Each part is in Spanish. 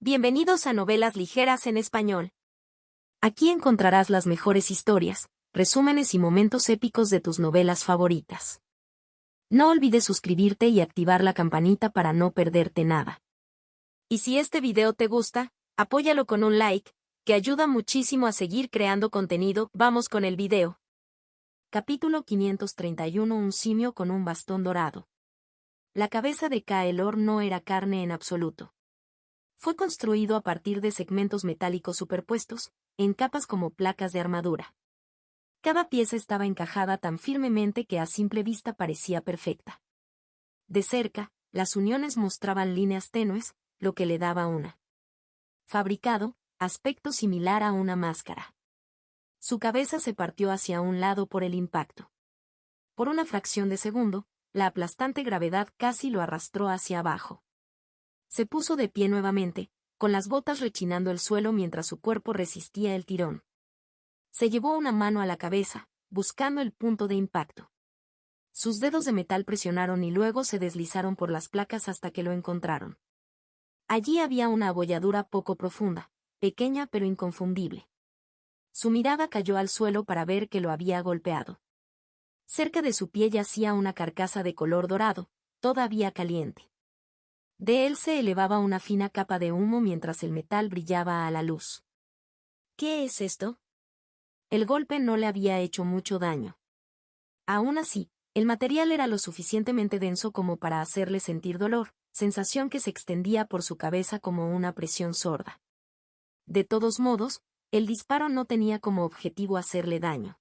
Bienvenidos a Novelas Ligeras en Español. Aquí encontrarás las mejores historias, resúmenes y momentos épicos de tus novelas favoritas. No olvides suscribirte y activar la campanita para no perderte nada. Y si este video te gusta, apóyalo con un like, que ayuda muchísimo a seguir creando contenido. Vamos con el video. Capítulo 531. Un simio con un bastón dorado. La cabeza de Caelor no era carne en absoluto. Fue construido a partir de segmentos metálicos superpuestos, en capas como placas de armadura. Cada pieza estaba encajada tan firmemente que a simple vista parecía perfecta. De cerca, las uniones mostraban líneas tenues, lo que le daba una fabricado, aspecto similar a una máscara. Su cabeza se partió hacia un lado por el impacto. Por una fracción de segundo, la aplastante gravedad casi lo arrastró hacia abajo. Se puso de pie nuevamente, con las botas rechinando el suelo mientras su cuerpo resistía el tirón. Se llevó una mano a la cabeza, buscando el punto de impacto. Sus dedos de metal presionaron y luego se deslizaron por las placas hasta que lo encontraron. Allí había una abolladura poco profunda, pequeña pero inconfundible. Su mirada cayó al suelo para ver que lo había golpeado. Cerca de su pie yacía una carcasa de color dorado, todavía caliente. De él se elevaba una fina capa de humo mientras el metal brillaba a la luz. ¿Qué es esto? El golpe no le había hecho mucho daño. Aún así, el material era lo suficientemente denso como para hacerle sentir dolor, sensación que se extendía por su cabeza como una presión sorda. De todos modos, el disparo no tenía como objetivo hacerle daño.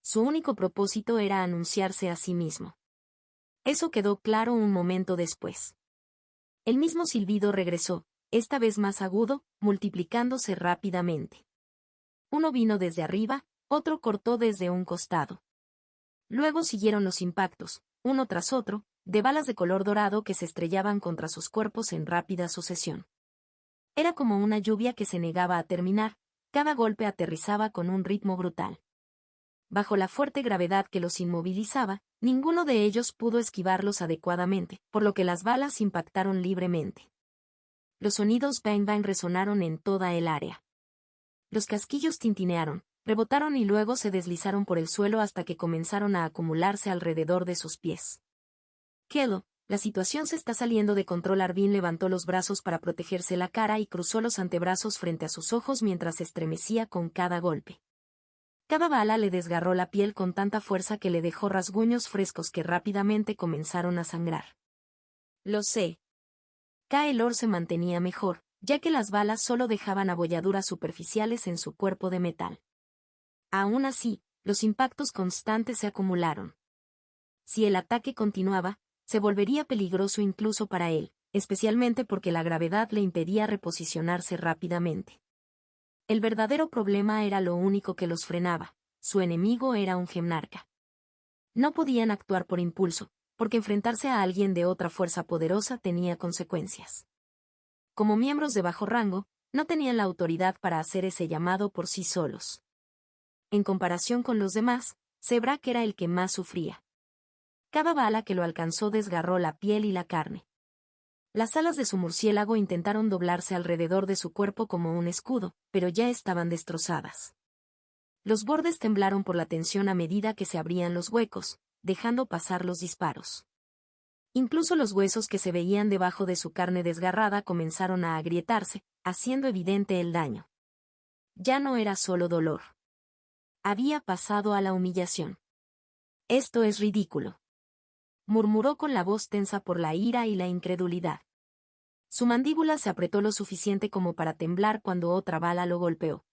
Su único propósito era anunciarse a sí mismo. Eso quedó claro un momento después. El mismo silbido regresó, esta vez más agudo, multiplicándose rápidamente. Uno vino desde arriba, otro cortó desde un costado. Luego siguieron los impactos, uno tras otro, de balas de color dorado que se estrellaban contra sus cuerpos en rápida sucesión. Era como una lluvia que se negaba a terminar, cada golpe aterrizaba con un ritmo brutal. Bajo la fuerte gravedad que los inmovilizaba, ninguno de ellos pudo esquivarlos adecuadamente, por lo que las balas impactaron libremente. Los sonidos bang bang resonaron en toda el área. Los casquillos tintinearon, rebotaron y luego se deslizaron por el suelo hasta que comenzaron a acumularse alrededor de sus pies. Kelo, la situación se está saliendo de control. Arvin levantó los brazos para protegerse la cara y cruzó los antebrazos frente a sus ojos mientras se estremecía con cada golpe. Cada bala le desgarró la piel con tanta fuerza que le dejó rasguños frescos que rápidamente comenzaron a sangrar. Lo sé. Caelor se mantenía mejor, ya que las balas solo dejaban abolladuras superficiales en su cuerpo de metal. Aún así, los impactos constantes se acumularon. Si el ataque continuaba, se volvería peligroso incluso para él, especialmente porque la gravedad le impedía reposicionarse rápidamente. El verdadero problema era lo único que los frenaba: su enemigo era un gemnarca. No podían actuar por impulso, porque enfrentarse a alguien de otra fuerza poderosa tenía consecuencias. Como miembros de bajo rango, no tenían la autoridad para hacer ese llamado por sí solos. En comparación con los demás, Zebrak era el que más sufría. Cada bala que lo alcanzó desgarró la piel y la carne. Las alas de su murciélago intentaron doblarse alrededor de su cuerpo como un escudo, pero ya estaban destrozadas. Los bordes temblaron por la tensión a medida que se abrían los huecos, dejando pasar los disparos. Incluso los huesos que se veían debajo de su carne desgarrada comenzaron a agrietarse, haciendo evidente el daño. Ya no era solo dolor. Había pasado a la humillación. «Esto es ridículo», murmuró con la voz tensa por la ira y la incredulidad. Su mandíbula se apretó lo suficiente como para temblar cuando otra bala lo golpeó.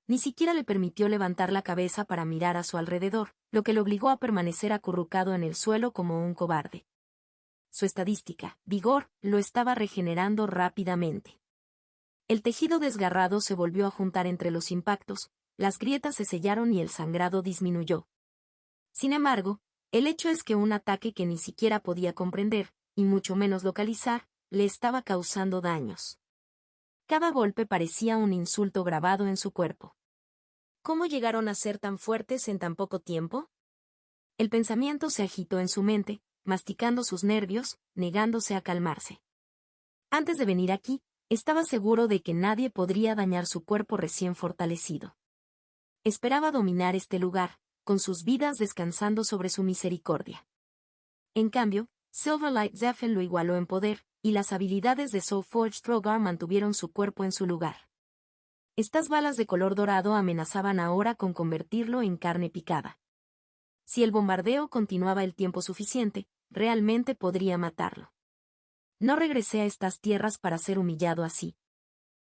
Ni siquiera le permitió levantar la cabeza para mirar a su alrededor, lo que lo obligó a permanecer acurrucado en el suelo como un cobarde. Su estadística, vigor, lo estaba regenerando rápidamente. El tejido desgarrado se volvió a juntar entre los impactos, las grietas se sellaron y el sangrado disminuyó. Sin embargo, el hecho es que un ataque que ni siquiera podía comprender, y mucho menos localizar, le estaba causando daños. Cada golpe parecía un insulto grabado en su cuerpo. ¿Cómo llegaron a ser tan fuertes en tan poco tiempo? El pensamiento se agitó en su mente, masticando sus nervios, negándose a calmarse. Antes de venir aquí, Estaba seguro de que nadie podría dañar su cuerpo recién fortalecido. Esperaba dominar este lugar, con sus vidas descansando sobre su misericordia. En cambio, Silverlight Zephyr lo igualó en poder, y las habilidades de Soulforged Throgar mantuvieron su cuerpo en su lugar. Estas balas de color dorado amenazaban ahora con convertirlo en carne picada. Si el bombardeo continuaba el tiempo suficiente, realmente podría matarlo. No regresé a estas tierras para ser humillado así.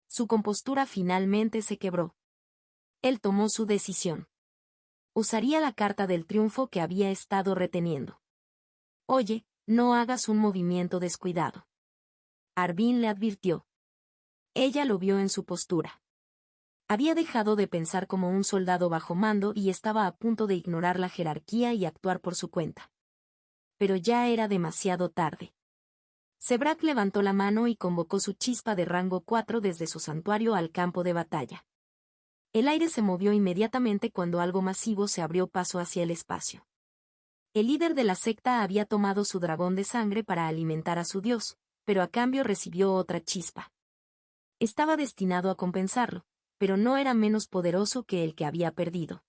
Su compostura finalmente se quebró. Él tomó su decisión. Usaría la carta del triunfo que había estado reteniendo. Oye, no hagas un movimiento descuidado. Arvin le advirtió. Ella lo vio en su postura. Había dejado de pensar como un soldado bajo mando y estaba a punto de ignorar la jerarquía y actuar por su cuenta. Pero ya era demasiado tarde. Sebrak levantó la mano y convocó su chispa de rango 4 desde su santuario al campo de batalla. El aire se movió inmediatamente cuando algo masivo se abrió paso hacia el espacio. El líder de la secta había tomado su dragón de sangre para alimentar a su dios, pero a cambio recibió otra chispa. Estaba destinado a compensarlo, pero no era menos poderoso que el que había perdido.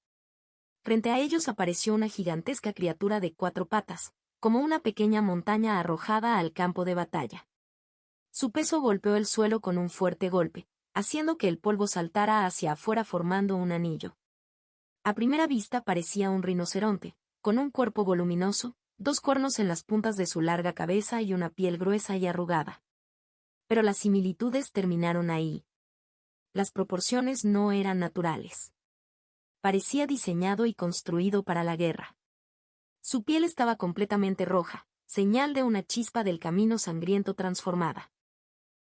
Frente a ellos apareció una gigantesca criatura de 4 patas, como una pequeña montaña arrojada al campo de batalla. Su peso golpeó el suelo con un fuerte golpe, haciendo que el polvo saltara hacia afuera formando un anillo. A primera vista parecía un rinoceronte, con un cuerpo voluminoso, 2 cuernos en las puntas de su larga cabeza y una piel gruesa y arrugada. Pero las similitudes terminaron ahí. Las proporciones no eran naturales. Parecía diseñado y construido para la guerra. Su piel estaba completamente roja, señal de una chispa del camino sangriento transformada.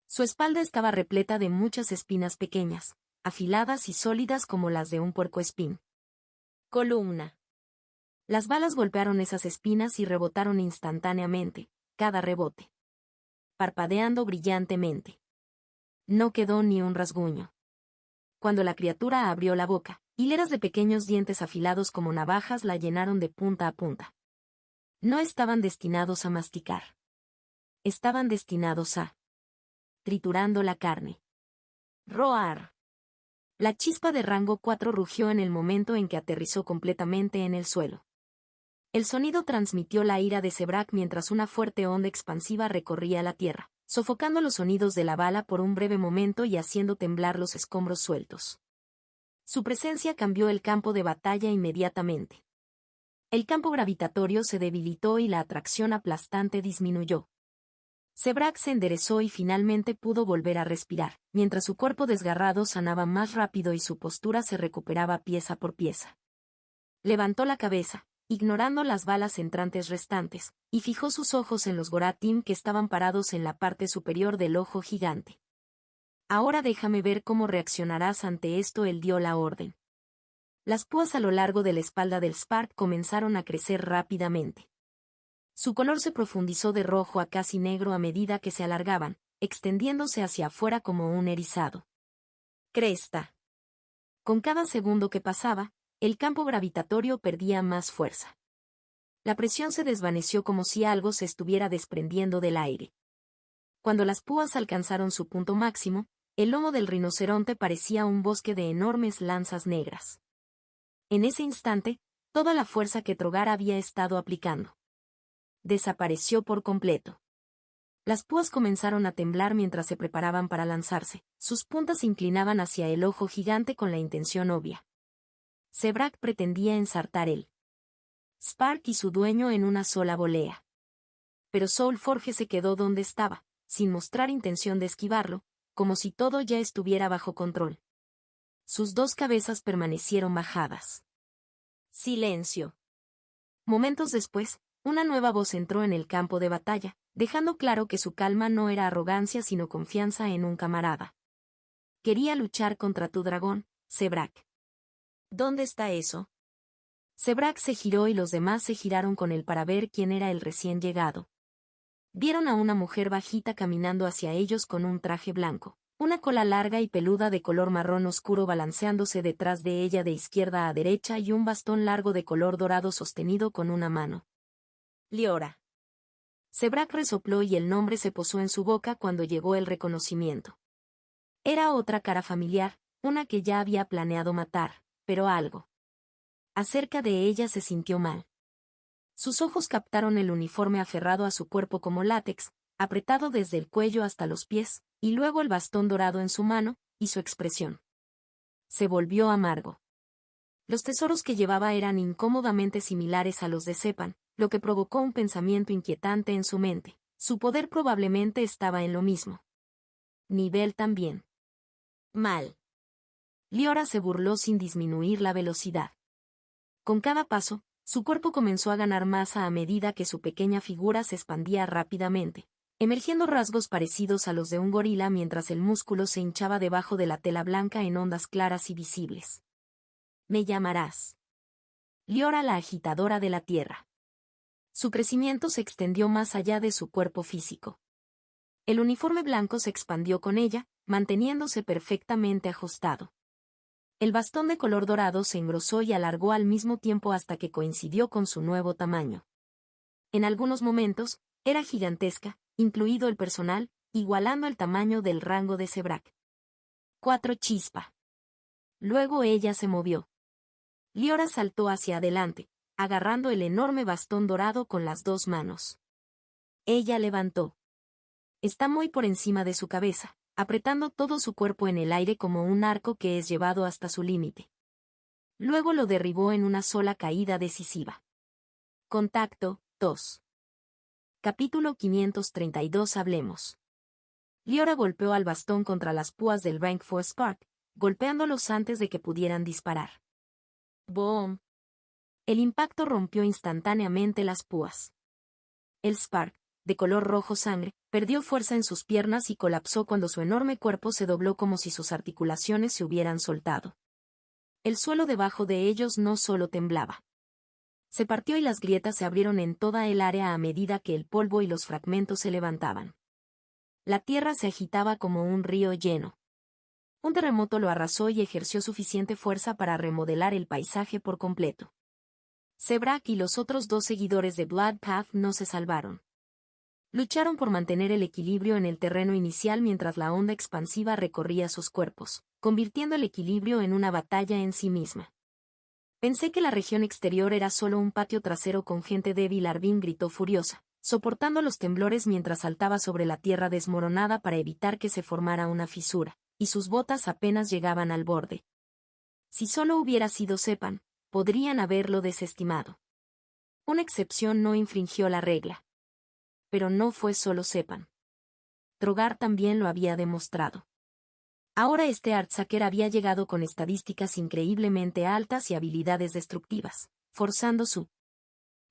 Su espalda estaba repleta de muchas espinas pequeñas, afiladas y sólidas como las de un puercoespín. Columna. Las balas golpearon esas espinas y rebotaron instantáneamente, cada rebote. Parpadeando brillantemente. No quedó ni un rasguño. Cuando la criatura abrió la boca, hileras de pequeños dientes afilados como navajas la llenaron de punta a punta. No estaban destinados a masticar. Estaban destinados a triturando la carne. ¡Roar! La chispa de rango 4 rugió en el momento en que aterrizó completamente en el suelo. El sonido transmitió la ira de Sebrak mientras una fuerte onda expansiva recorría la tierra, sofocando los sonidos de la bala por un breve momento y haciendo temblar los escombros sueltos. Su presencia cambió el campo de batalla inmediatamente. El campo gravitatorio se debilitó y la atracción aplastante disminuyó. Sebrak se enderezó y finalmente pudo volver a respirar, mientras su cuerpo desgarrado sanaba más rápido y su postura se recuperaba pieza por pieza. Levantó la cabeza, ignorando las balas entrantes restantes, y fijó sus ojos en los Goratim que estaban parados en la parte superior del ojo gigante. Ahora déjame ver cómo reaccionarás ante esto. Él dio la orden. Las púas a lo largo de la espalda del Spark comenzaron a crecer rápidamente. Su color se profundizó de rojo a casi negro a medida que se alargaban, extendiéndose hacia afuera como un erizado. Cresta. Con cada segundo que pasaba, el campo gravitatorio perdía más fuerza. La presión se desvaneció como si algo se estuviera desprendiendo del aire. Cuando las púas alcanzaron su punto máximo, el lomo del rinoceronte parecía un bosque de enormes lanzas negras. En ese instante, toda la fuerza que Throgar había estado aplicando desapareció por completo. Las púas comenzaron a temblar mientras se preparaban para lanzarse, sus puntas se inclinaban hacia el ojo gigante con la intención obvia. Sebrak pretendía ensartar el Spark y su dueño en una sola volea. Pero Soulforge se quedó donde estaba, sin mostrar intención de esquivarlo, como si todo ya estuviera bajo control. Sus 2 cabezas permanecieron bajadas. Silencio. Momentos después, una nueva voz entró en el campo de batalla, dejando claro que su calma no era arrogancia sino confianza en un camarada. Quería luchar contra tu dragón, Sebrak. ¿Dónde está eso? Sebrak se giró y los demás se giraron con él para ver quién era el recién llegado. Vieron a una mujer bajita caminando hacia ellos con un traje blanco, una cola larga y peluda de color marrón oscuro balanceándose detrás de ella de izquierda a derecha y un bastón largo de color dorado sostenido con una mano. Liora. Sebrak resopló y el nombre se posó en su boca cuando llegó el reconocimiento. Era otra cara familiar, una que ya había planeado matar, pero algo acerca de ella se sintió mal. Sus ojos captaron el uniforme aferrado a su cuerpo como látex, apretado desde el cuello hasta los pies, y luego el bastón dorado en su mano, y su expresión se volvió amargo. Los tesoros que llevaba eran incómodamente similares a los de Sepan, lo que provocó un pensamiento inquietante en su mente. Su poder probablemente estaba en lo mismo nivel también. Mal. Liora se burló sin disminuir la velocidad. Con cada paso, su cuerpo comenzó a ganar masa a medida que su pequeña figura se expandía rápidamente, emergiendo rasgos parecidos a los de un gorila mientras el músculo se hinchaba debajo de la tela blanca en ondas claras y visibles. Me llamarás Liora, la agitadora de la tierra. Su crecimiento se extendió más allá de su cuerpo físico. El uniforme blanco se expandió con ella, manteniéndose perfectamente ajustado. El bastón de color dorado se engrosó y alargó al mismo tiempo hasta que coincidió con su nuevo tamaño. En algunos momentos, era gigantesca, incluido el personal, igualando el tamaño del rango de Sebrak. 4 chispa. Luego ella se movió. Liora saltó hacia adelante, agarrando el enorme bastón dorado con las 2 manos. Ella levantó. Está muy por encima de su cabeza, apretando todo su cuerpo en el aire como un arco que es llevado hasta su límite. Luego lo derribó en una sola caída decisiva. Contacto 2. Capítulo 532. Hablemos. Liora golpeó al bastón contra las púas del Rank 4 Spark, golpeándolos antes de que pudieran disparar. ¡Boom! El impacto rompió instantáneamente las púas. El Spark, de color rojo sangre, perdió fuerza en sus piernas y colapsó cuando su enorme cuerpo se dobló como si sus articulaciones se hubieran soltado. El suelo debajo de ellos no solo temblaba. Se partió y las grietas se abrieron en toda el área a medida que el polvo y los fragmentos se levantaban. La tierra se agitaba como un río lleno. Un terremoto lo arrasó y ejerció suficiente fuerza para remodelar el paisaje por completo. Sebrak y los otros 2 seguidores de Bloodpath no se salvaron. Lucharon por mantener el equilibrio en el terreno inicial mientras la onda expansiva recorría sus cuerpos, convirtiendo el equilibrio en una batalla en sí misma. Pensé que la región exterior era solo un patio trasero con gente débil. Arvin gritó furiosa, soportando los temblores mientras saltaba sobre la tierra desmoronada para evitar que se formara una fisura, y sus botas apenas llegaban al borde. Si solo hubiera sido Sepan, podrían haberlo desestimado. Una excepción no infringió la regla. Pero no fue solo Sepan. Trogar también lo había demostrado. Ahora este Artsaker había llegado con estadísticas increíblemente altas y habilidades destructivas, forzando su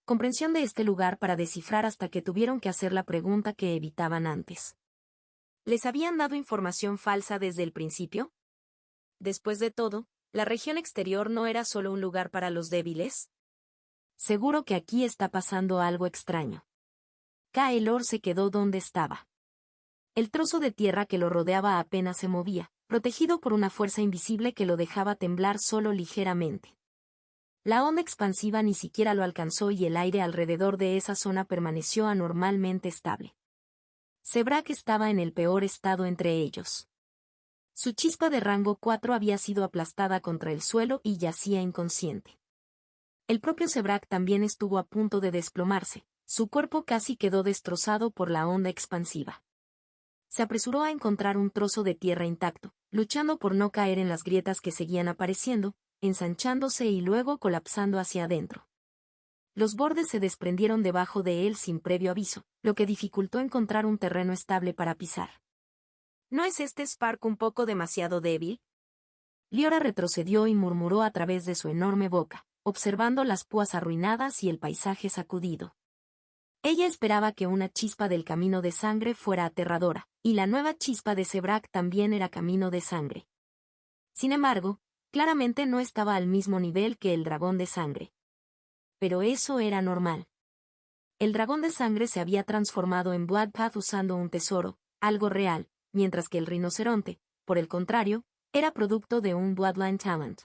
comprensión de este lugar para descifrar hasta que tuvieron que hacer la pregunta que evitaban antes. ¿Les habían dado información falsa desde el principio? Después de todo, ¿la región exterior no era solo un lugar para los débiles? Seguro que aquí está pasando algo extraño. Kaelor se quedó donde estaba. El trozo de tierra que lo rodeaba apenas se movía, protegido por una fuerza invisible que lo dejaba temblar solo ligeramente. La onda expansiva ni siquiera lo alcanzó y el aire alrededor de esa zona permaneció anormalmente estable. Sebrak estaba en el peor estado entre ellos. Su chispa de rango 4 había sido aplastada contra el suelo y yacía inconsciente. El propio Sebrak también estuvo a punto de desplomarse. Su cuerpo casi quedó destrozado por la onda expansiva. Se apresuró a encontrar un trozo de tierra intacto, luchando por no caer en las grietas que seguían apareciendo, ensanchándose y luego colapsando hacia adentro. Los bordes se desprendieron debajo de él sin previo aviso, lo que dificultó encontrar un terreno estable para pisar. ¿No es este Spark un poco demasiado débil? Liora retrocedió y murmuró a través de su enorme boca, observando las púas arruinadas y el paisaje sacudido. Ella esperaba que una chispa del camino de sangre fuera aterradora, y la nueva chispa de Sebrak también era camino de sangre. Sin embargo, claramente no estaba al mismo nivel que el dragón de sangre. Pero eso era normal. El dragón de sangre se había transformado en Bloodpath usando un tesoro, algo real, mientras que el rinoceronte, por el contrario, era producto de un Bloodline Talent.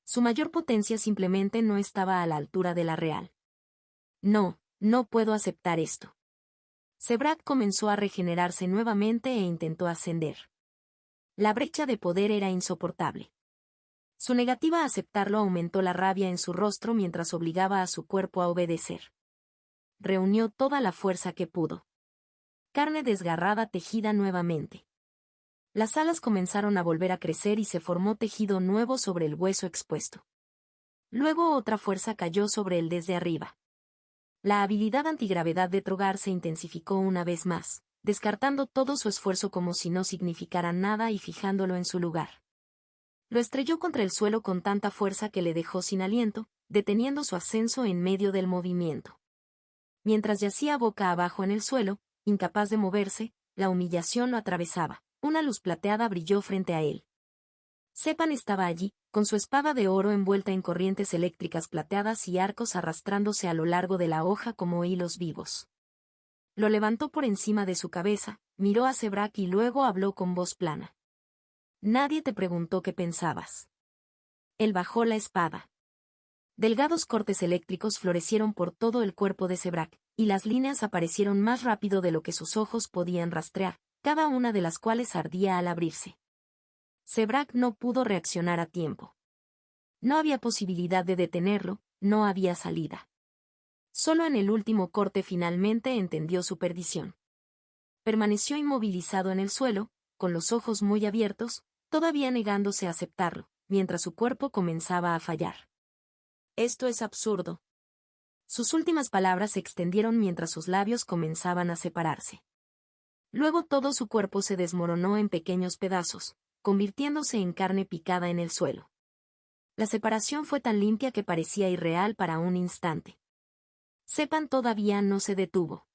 Su mayor potencia simplemente no estaba a la altura de la real. No puedo aceptar esto. Sebrak comenzó a regenerarse nuevamente e intentó ascender. La brecha de poder era insoportable. Su negativa a aceptarlo aumentó la rabia en su rostro mientras obligaba a su cuerpo a obedecer. Reunió toda la fuerza que pudo. Carne desgarrada tejida nuevamente. Las alas comenzaron a volver a crecer y se formó tejido nuevo sobre el hueso expuesto. Luego otra fuerza cayó sobre él desde arriba. La habilidad antigravedad de Trogar se intensificó una vez más, descartando todo su esfuerzo como si no significara nada y fijándolo en su lugar. Lo estrelló contra el suelo con tanta fuerza que le dejó sin aliento, deteniendo su ascenso en medio del movimiento. Mientras yacía boca abajo en el suelo, incapaz de moverse, la humillación lo atravesaba. Una luz plateada brilló frente a él. Sepan estaba allí, con su espada de oro envuelta en corrientes eléctricas plateadas y arcos arrastrándose a lo largo de la hoja como hilos vivos. Lo levantó por encima de su cabeza, miró a Sebrak y luego habló con voz plana. Nadie te preguntó qué pensabas. Él bajó la espada. Delgados cortes eléctricos florecieron por todo el cuerpo de Sebrak, y las líneas aparecieron más rápido de lo que sus ojos podían rastrear, cada una de las cuales ardía al abrirse. Sebrak no pudo reaccionar a tiempo. No había posibilidad de detenerlo, no había salida. Solo en el último corte finalmente entendió su perdición. Permaneció inmovilizado en el suelo, con los ojos muy abiertos, todavía negándose a aceptarlo, mientras su cuerpo comenzaba a fallar. Esto es absurdo. Sus últimas palabras se extendieron mientras sus labios comenzaban a separarse. Luego todo su cuerpo se desmoronó en pequeños pedazos, convirtiéndose en carne picada en el suelo. La separación fue tan limpia que parecía irreal para un instante. Sepan todavía no se detuvo.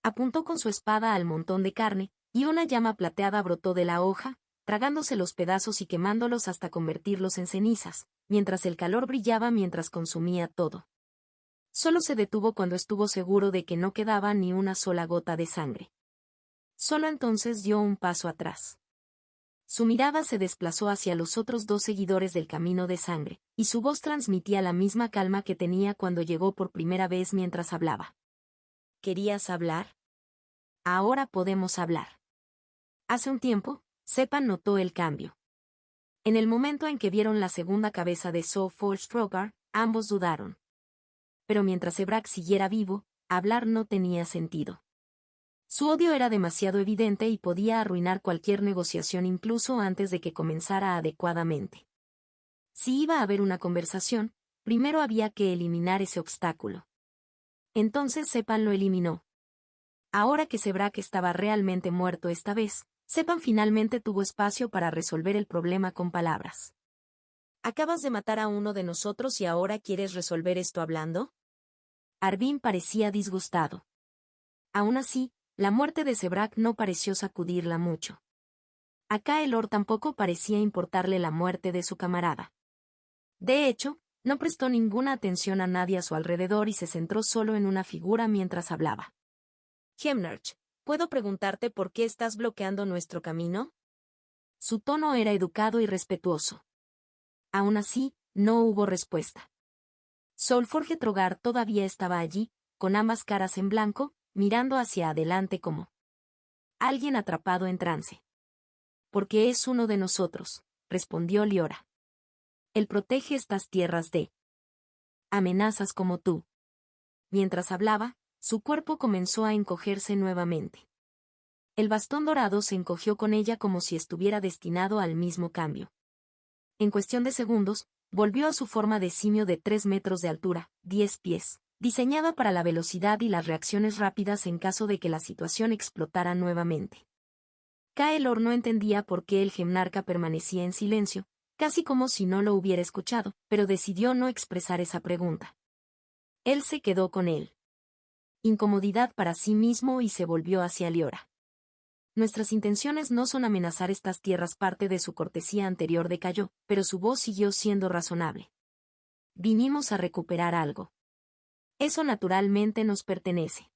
Apuntó con su espada al montón de carne, y una llama plateada brotó de la hoja, tragándose los pedazos y quemándolos hasta convertirlos en cenizas, mientras el calor brillaba mientras consumía todo. Solo se detuvo cuando estuvo seguro de que no quedaba ni una sola gota de sangre. Solo entonces dio un paso atrás. Su mirada se desplazó hacia los otros dos seguidores del camino de sangre, y su voz transmitía la misma calma que tenía cuando llegó por primera vez mientras hablaba. ¿Querías hablar? Ahora podemos hablar. Hace un tiempo, Sepan notó el cambio. En el momento en que vieron la segunda cabeza de Soulforge Trogar, ambos dudaron. Pero mientras Sebrak siguiera vivo, hablar no tenía sentido. Su odio era demasiado evidente y podía arruinar cualquier negociación incluso antes de que comenzara adecuadamente. Si iba a haber una conversación, primero había que eliminar ese obstáculo. Entonces Sepan lo eliminó. Ahora que Sebrak estaba realmente muerto esta vez, Sepan finalmente tuvo espacio para resolver el problema con palabras. ¿Acabas de matar a uno de nosotros y ahora quieres resolver esto hablando? Arvin parecía disgustado. Aún así, la muerte de Sebrak no pareció sacudirla mucho. A Kaelor tampoco parecía importarle la muerte de su camarada. De hecho, no prestó ninguna atención a nadie a su alrededor y se centró solo en una figura mientras hablaba. Hemnarch, ¿puedo preguntarte por qué estás bloqueando nuestro camino? Su tono era educado y respetuoso. Aún así, no hubo respuesta. Soulforge Trogar todavía estaba allí, con ambas caras en blanco, mirando hacia adelante como alguien atrapado en trance. Porque es uno de nosotros, respondió Liora. Él protege estas tierras de amenazas como tú. Mientras hablaba, su cuerpo comenzó a encogerse nuevamente. El bastón dorado se encogió con ella como si estuviera destinado al mismo cambio. En cuestión de segundos, volvió a su forma de simio de 3 metros de altura, 10 pies, diseñada para la velocidad y las reacciones rápidas en caso de que la situación explotara nuevamente. Kaelor no entendía por qué el Gemnarca permanecía en silencio, casi como si no lo hubiera escuchado, pero decidió no expresar esa pregunta. Él se quedó con él. Incomodidad para sí mismo y se volvió hacia Liora. Nuestras intenciones no son amenazar estas tierras. Parte de su cortesía anterior decayó, pero su voz siguió siendo razonable. Vinimos a recuperar algo. Eso naturalmente nos pertenece.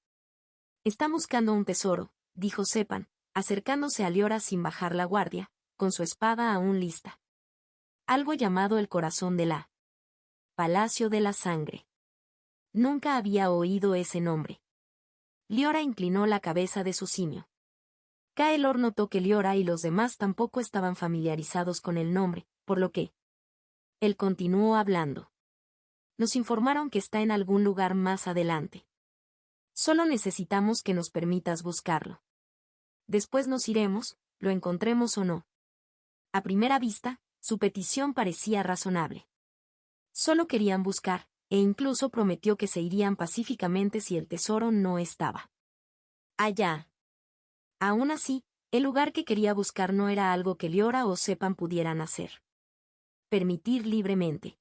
Está buscando un tesoro, dijo Sepan, acercándose a Liora sin bajar la guardia, con su espada aún lista. Algo llamado el corazón de la Palacio de la Sangre. Nunca había oído ese nombre. Liora inclinó la cabeza de su simio. Kaelor notó que Liora y los demás tampoco estaban familiarizados con el nombre, por lo que él continuó hablando. Nos informaron que está en algún lugar más adelante. Solo necesitamos que nos permitas buscarlo. Después nos iremos, lo encontremos o no. A primera vista, su petición parecía razonable. Solo querían buscar, e incluso prometió que se irían pacíficamente si el tesoro no estaba allá. Aún así, el lugar que quería buscar no era algo que Liora o Sepan pudieran hacer. Permitir libremente.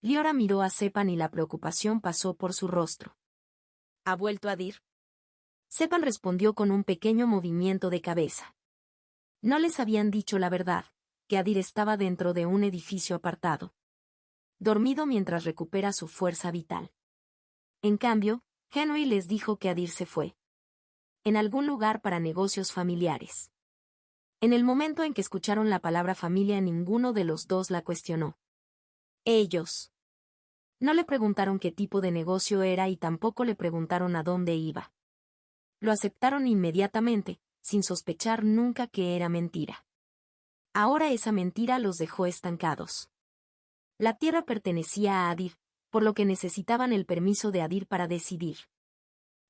Liora miró a Sepan y la preocupación pasó por su rostro. ¿Ha vuelto Adir? Sepan respondió con un pequeño movimiento de cabeza. No les habían dicho la verdad, que Adir estaba dentro de un edificio apartado, dormido mientras recupera su fuerza vital. En cambio, Henry les dijo que Adir se fue en algún lugar para negocios familiares. En el momento en que escucharon la palabra familia, ninguno de los dos la cuestionó. Ellos no le preguntaron qué tipo de negocio era y tampoco le preguntaron a dónde iba. Lo aceptaron inmediatamente, sin sospechar nunca que era mentira. Ahora esa mentira los dejó estancados. La tierra pertenecía a Adir, por lo que necesitaban el permiso de Adir para decidir.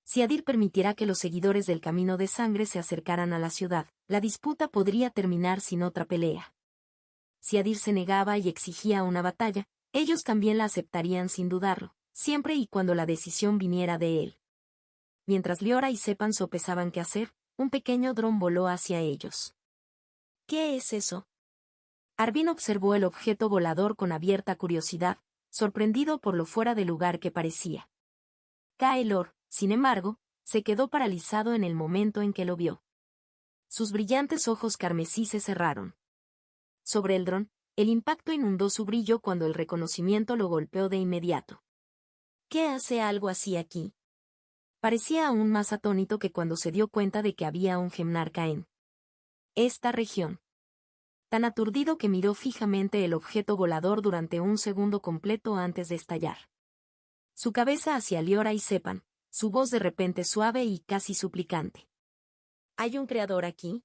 Si Adir permitiera que los seguidores del Camino de Sangre se acercaran a la ciudad, la disputa podría terminar sin otra pelea. Si Adir se negaba y exigía una batalla, ellos también la aceptarían sin dudarlo, siempre y cuando la decisión viniera de él. Mientras Liora y Sepan sopesaban qué hacer, un pequeño dron voló hacia ellos. ¿Qué es eso? Arvin observó el objeto volador con abierta curiosidad, sorprendido por lo fuera de lugar que parecía. Kaelor, sin embargo, se quedó paralizado en el momento en que lo vio. Sus brillantes ojos carmesí se cerraron. Sobre el dron, el impacto inundó su brillo cuando el reconocimiento lo golpeó de inmediato. ¿Qué hace algo así aquí? Parecía aún más atónito que cuando se dio cuenta de que había un Gemnarca en esta región. Tan aturdido que miró fijamente el objeto volador durante un segundo completo antes de estallar. Su cabeza hacia Liora y Sepan, su voz de repente suave y casi suplicante. ¿Hay un creador aquí?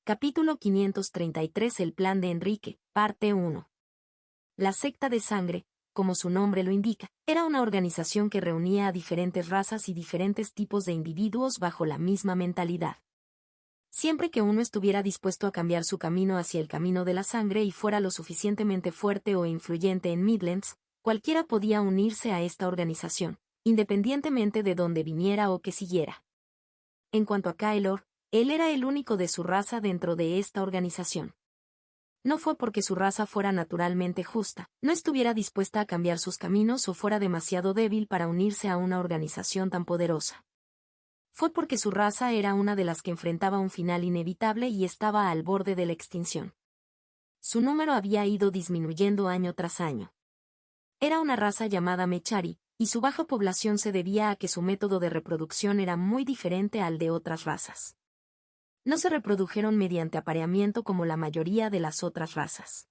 Capítulo 533. El plan de Enrique, parte 1. La secta de sangre, como su nombre lo indica, era una organización que reunía a diferentes razas y diferentes tipos de individuos bajo la misma mentalidad. Siempre que uno estuviera dispuesto a cambiar su camino hacia el camino de la sangre y fuera lo suficientemente fuerte o influyente en Midlands, cualquiera podía unirse a esta organización, independientemente de dónde viniera o qué siguiera. En cuanto a Kaelor, él era el único de su raza dentro de esta organización. No fue porque su raza fuera naturalmente justa, no estuviera dispuesta a cambiar sus caminos o fuera demasiado débil para unirse a una organización tan poderosa. Fue porque su raza era una de las que enfrentaba un final inevitable y estaba al borde de la extinción. Su número había ido disminuyendo año tras año. Era una raza llamada Mechari, y su baja población se debía a que su método de reproducción era muy diferente al de otras razas. No se reprodujeron mediante apareamiento como la mayoría de las otras razas.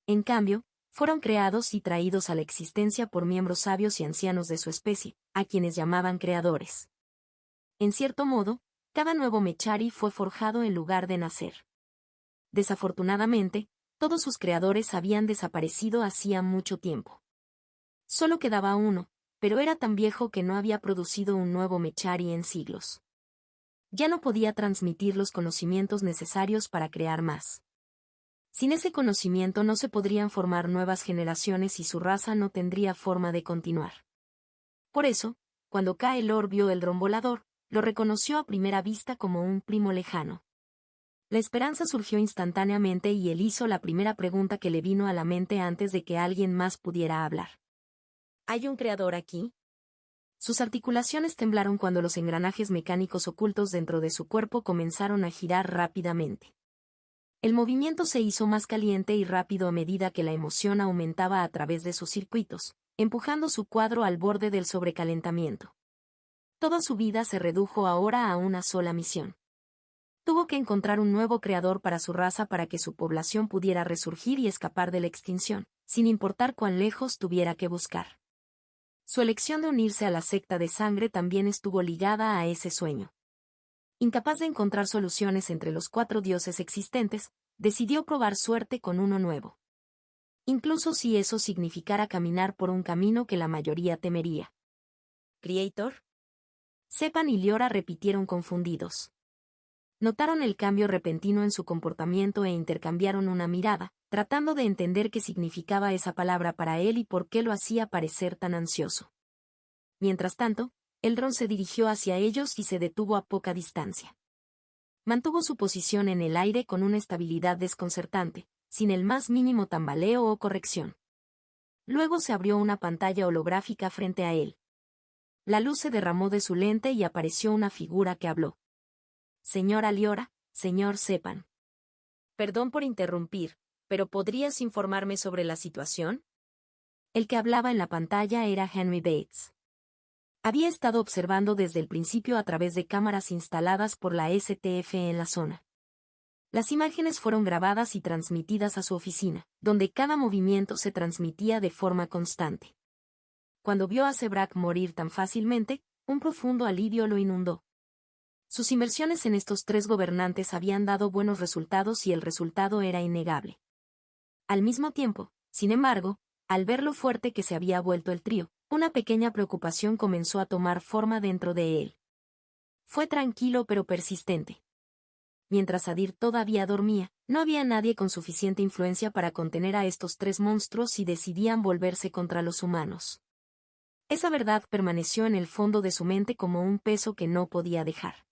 En cambio, fueron creados y traídos a la existencia por miembros sabios y ancianos de su especie, a quienes llamaban creadores. En cierto modo, cada nuevo Mechari fue forjado en lugar de nacer. Desafortunadamente, todos sus creadores habían desaparecido hacía mucho tiempo. Solo quedaba uno, pero era tan viejo que no había producido un nuevo Mechari en siglos. Ya no podía transmitir los conocimientos necesarios para crear más. Sin ese conocimiento no se podrían formar nuevas generaciones y su raza no tendría forma de continuar. Por eso, cuando Kaelor vio el dron volador, lo reconoció a primera vista como un primo lejano. La esperanza surgió instantáneamente y él hizo la primera pregunta que le vino a la mente antes de que alguien más pudiera hablar. ¿Hay un creador aquí? Sus articulaciones temblaron cuando los engranajes mecánicos ocultos dentro de su cuerpo comenzaron a girar rápidamente. El movimiento se hizo más caliente y rápido a medida que la emoción aumentaba a través de sus circuitos, empujando su cuadro al borde del sobrecalentamiento. Toda su vida se redujo ahora a una sola misión. Tuvo que encontrar un nuevo creador para su raza para que su población pudiera resurgir y escapar de la extinción, sin importar cuán lejos tuviera que buscar. Su elección de unirse a la secta de sangre también estuvo ligada a ese sueño. Incapaz de encontrar soluciones entre los 4 dioses existentes, decidió probar suerte con uno nuevo. Incluso si eso significara caminar por un camino que la mayoría temería. ¿Creator? Sepan y Liora repitieron confundidos. Notaron el cambio repentino en su comportamiento e intercambiaron una mirada, tratando de entender qué significaba esa palabra para él y por qué lo hacía parecer tan ansioso. Mientras tanto, el dron se dirigió hacia ellos y se detuvo a poca distancia. Mantuvo su posición en el aire con una estabilidad desconcertante, sin el más mínimo tambaleo o corrección. Luego se abrió una pantalla holográfica frente a él. La luz se derramó de su lente y apareció una figura que habló. Señora Liora, señor Sepan. Perdón por interrumpir, pero ¿podrías informarme sobre la situación? El que hablaba en la pantalla era Henry Bates. Había estado observando desde el principio a través de cámaras instaladas por la STF en la zona. Las imágenes fueron grabadas y transmitidas a su oficina, donde cada movimiento se transmitía de forma constante. Cuando vio a Zebrak morir tan fácilmente, un profundo alivio lo inundó. Sus inversiones en estos 3 gobernantes habían dado buenos resultados y el resultado era innegable. Al mismo tiempo, sin embargo, al ver lo fuerte que se había vuelto el trío, una pequeña preocupación comenzó a tomar forma dentro de él. Fue tranquilo pero persistente. Mientras Adir todavía dormía, no había nadie con suficiente influencia para contener a estos 3 monstruos y decidían volverse contra los humanos. Esa verdad permaneció en el fondo de su mente como un peso que no podía dejar.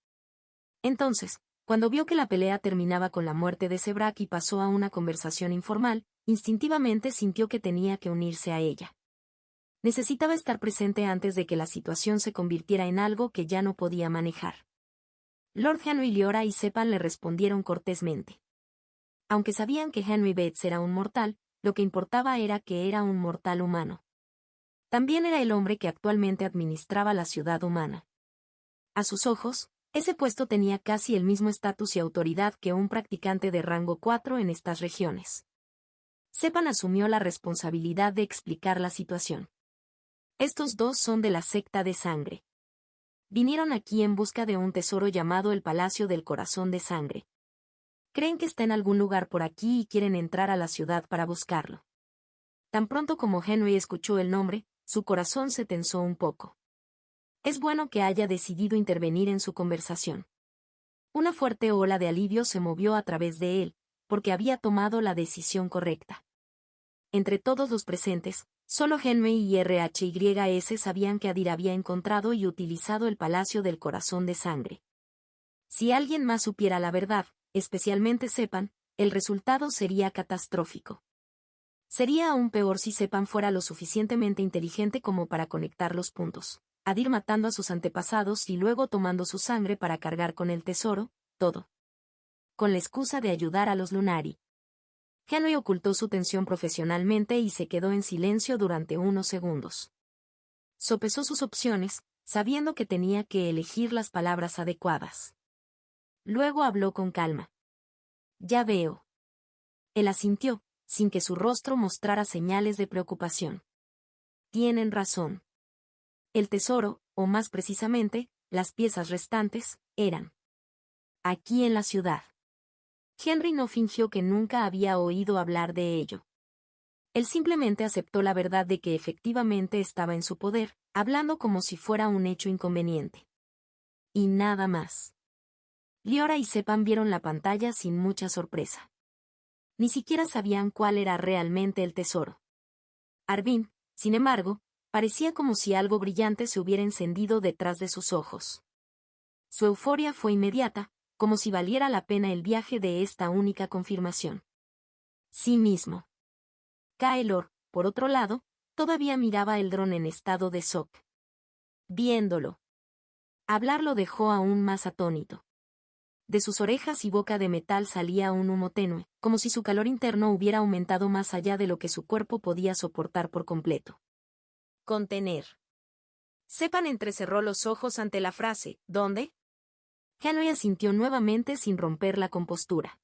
Entonces, cuando vio que la pelea terminaba con la muerte de Zebrak y pasó a una conversación informal, instintivamente sintió que tenía que unirse a ella. Necesitaba estar presente antes de que la situación se convirtiera en algo que ya no podía manejar. Lord Henry Liora y Sepan le respondieron cortésmente. Aunque sabían que Henry Bates era un mortal, lo que importaba era que era un mortal humano. También era el hombre que actualmente administraba la ciudad humana. A sus ojos, ese puesto tenía casi el mismo estatus y autoridad que un practicante de rango 4 en estas regiones. Sepan asumió la responsabilidad de explicar la situación. Estos 2 son de la secta de sangre. Vinieron aquí en busca de un tesoro llamado el Palacio del Corazón de Sangre. Creen que está en algún lugar por aquí y quieren entrar a la ciudad para buscarlo. Tan pronto como Henry escuchó el nombre, su corazón se tensó un poco. Es bueno que haya decidido intervenir en su conversación. Una fuerte ola de alivio se movió a través de él, porque había tomado la decisión correcta. Entre todos los presentes, solo Henry y RHYS sabían que Adir había encontrado y utilizado el Palacio del Corazón de Sangre. Si alguien más supiera la verdad, especialmente Sepan, el resultado sería catastrófico. Sería aún peor si Sepan fuera lo suficientemente inteligente como para conectar los puntos. Adir matando a sus antepasados y luego tomando su sangre para cargar con el tesoro, todo. Con la excusa de ayudar a los Lunari. Henry ocultó su tensión profesionalmente y se quedó en silencio durante unos segundos. Sopesó sus opciones, sabiendo que tenía que elegir las palabras adecuadas. Luego habló con calma. Ya veo. Él asintió, sin que su rostro mostrara señales de preocupación. Tienen razón. El tesoro, o más precisamente, las piezas restantes, eran aquí en la ciudad. Henry no fingió que nunca había oído hablar de ello. Él simplemente aceptó la verdad de que efectivamente estaba en su poder, hablando como si fuera un hecho inconveniente. Y nada más. Liora y Sepan vieron la pantalla sin mucha sorpresa. Ni siquiera sabían cuál era realmente el tesoro. Arvin, sin embargo, parecía como si algo brillante se hubiera encendido detrás de sus ojos. Su euforia fue inmediata, como si valiera la pena el viaje de esta única confirmación. Sí mismo. Kaelor, por otro lado, todavía miraba el dron en estado de shock. Viéndolo. Hablar lo dejó aún más atónito. De sus orejas y boca de metal salía un humo tenue, como si su calor interno hubiera aumentado más allá de lo que su cuerpo podía soportar por completo. Contener. Sepan entrecerró los ojos ante la frase, ¿dónde? Henry asintió nuevamente sin romper la compostura.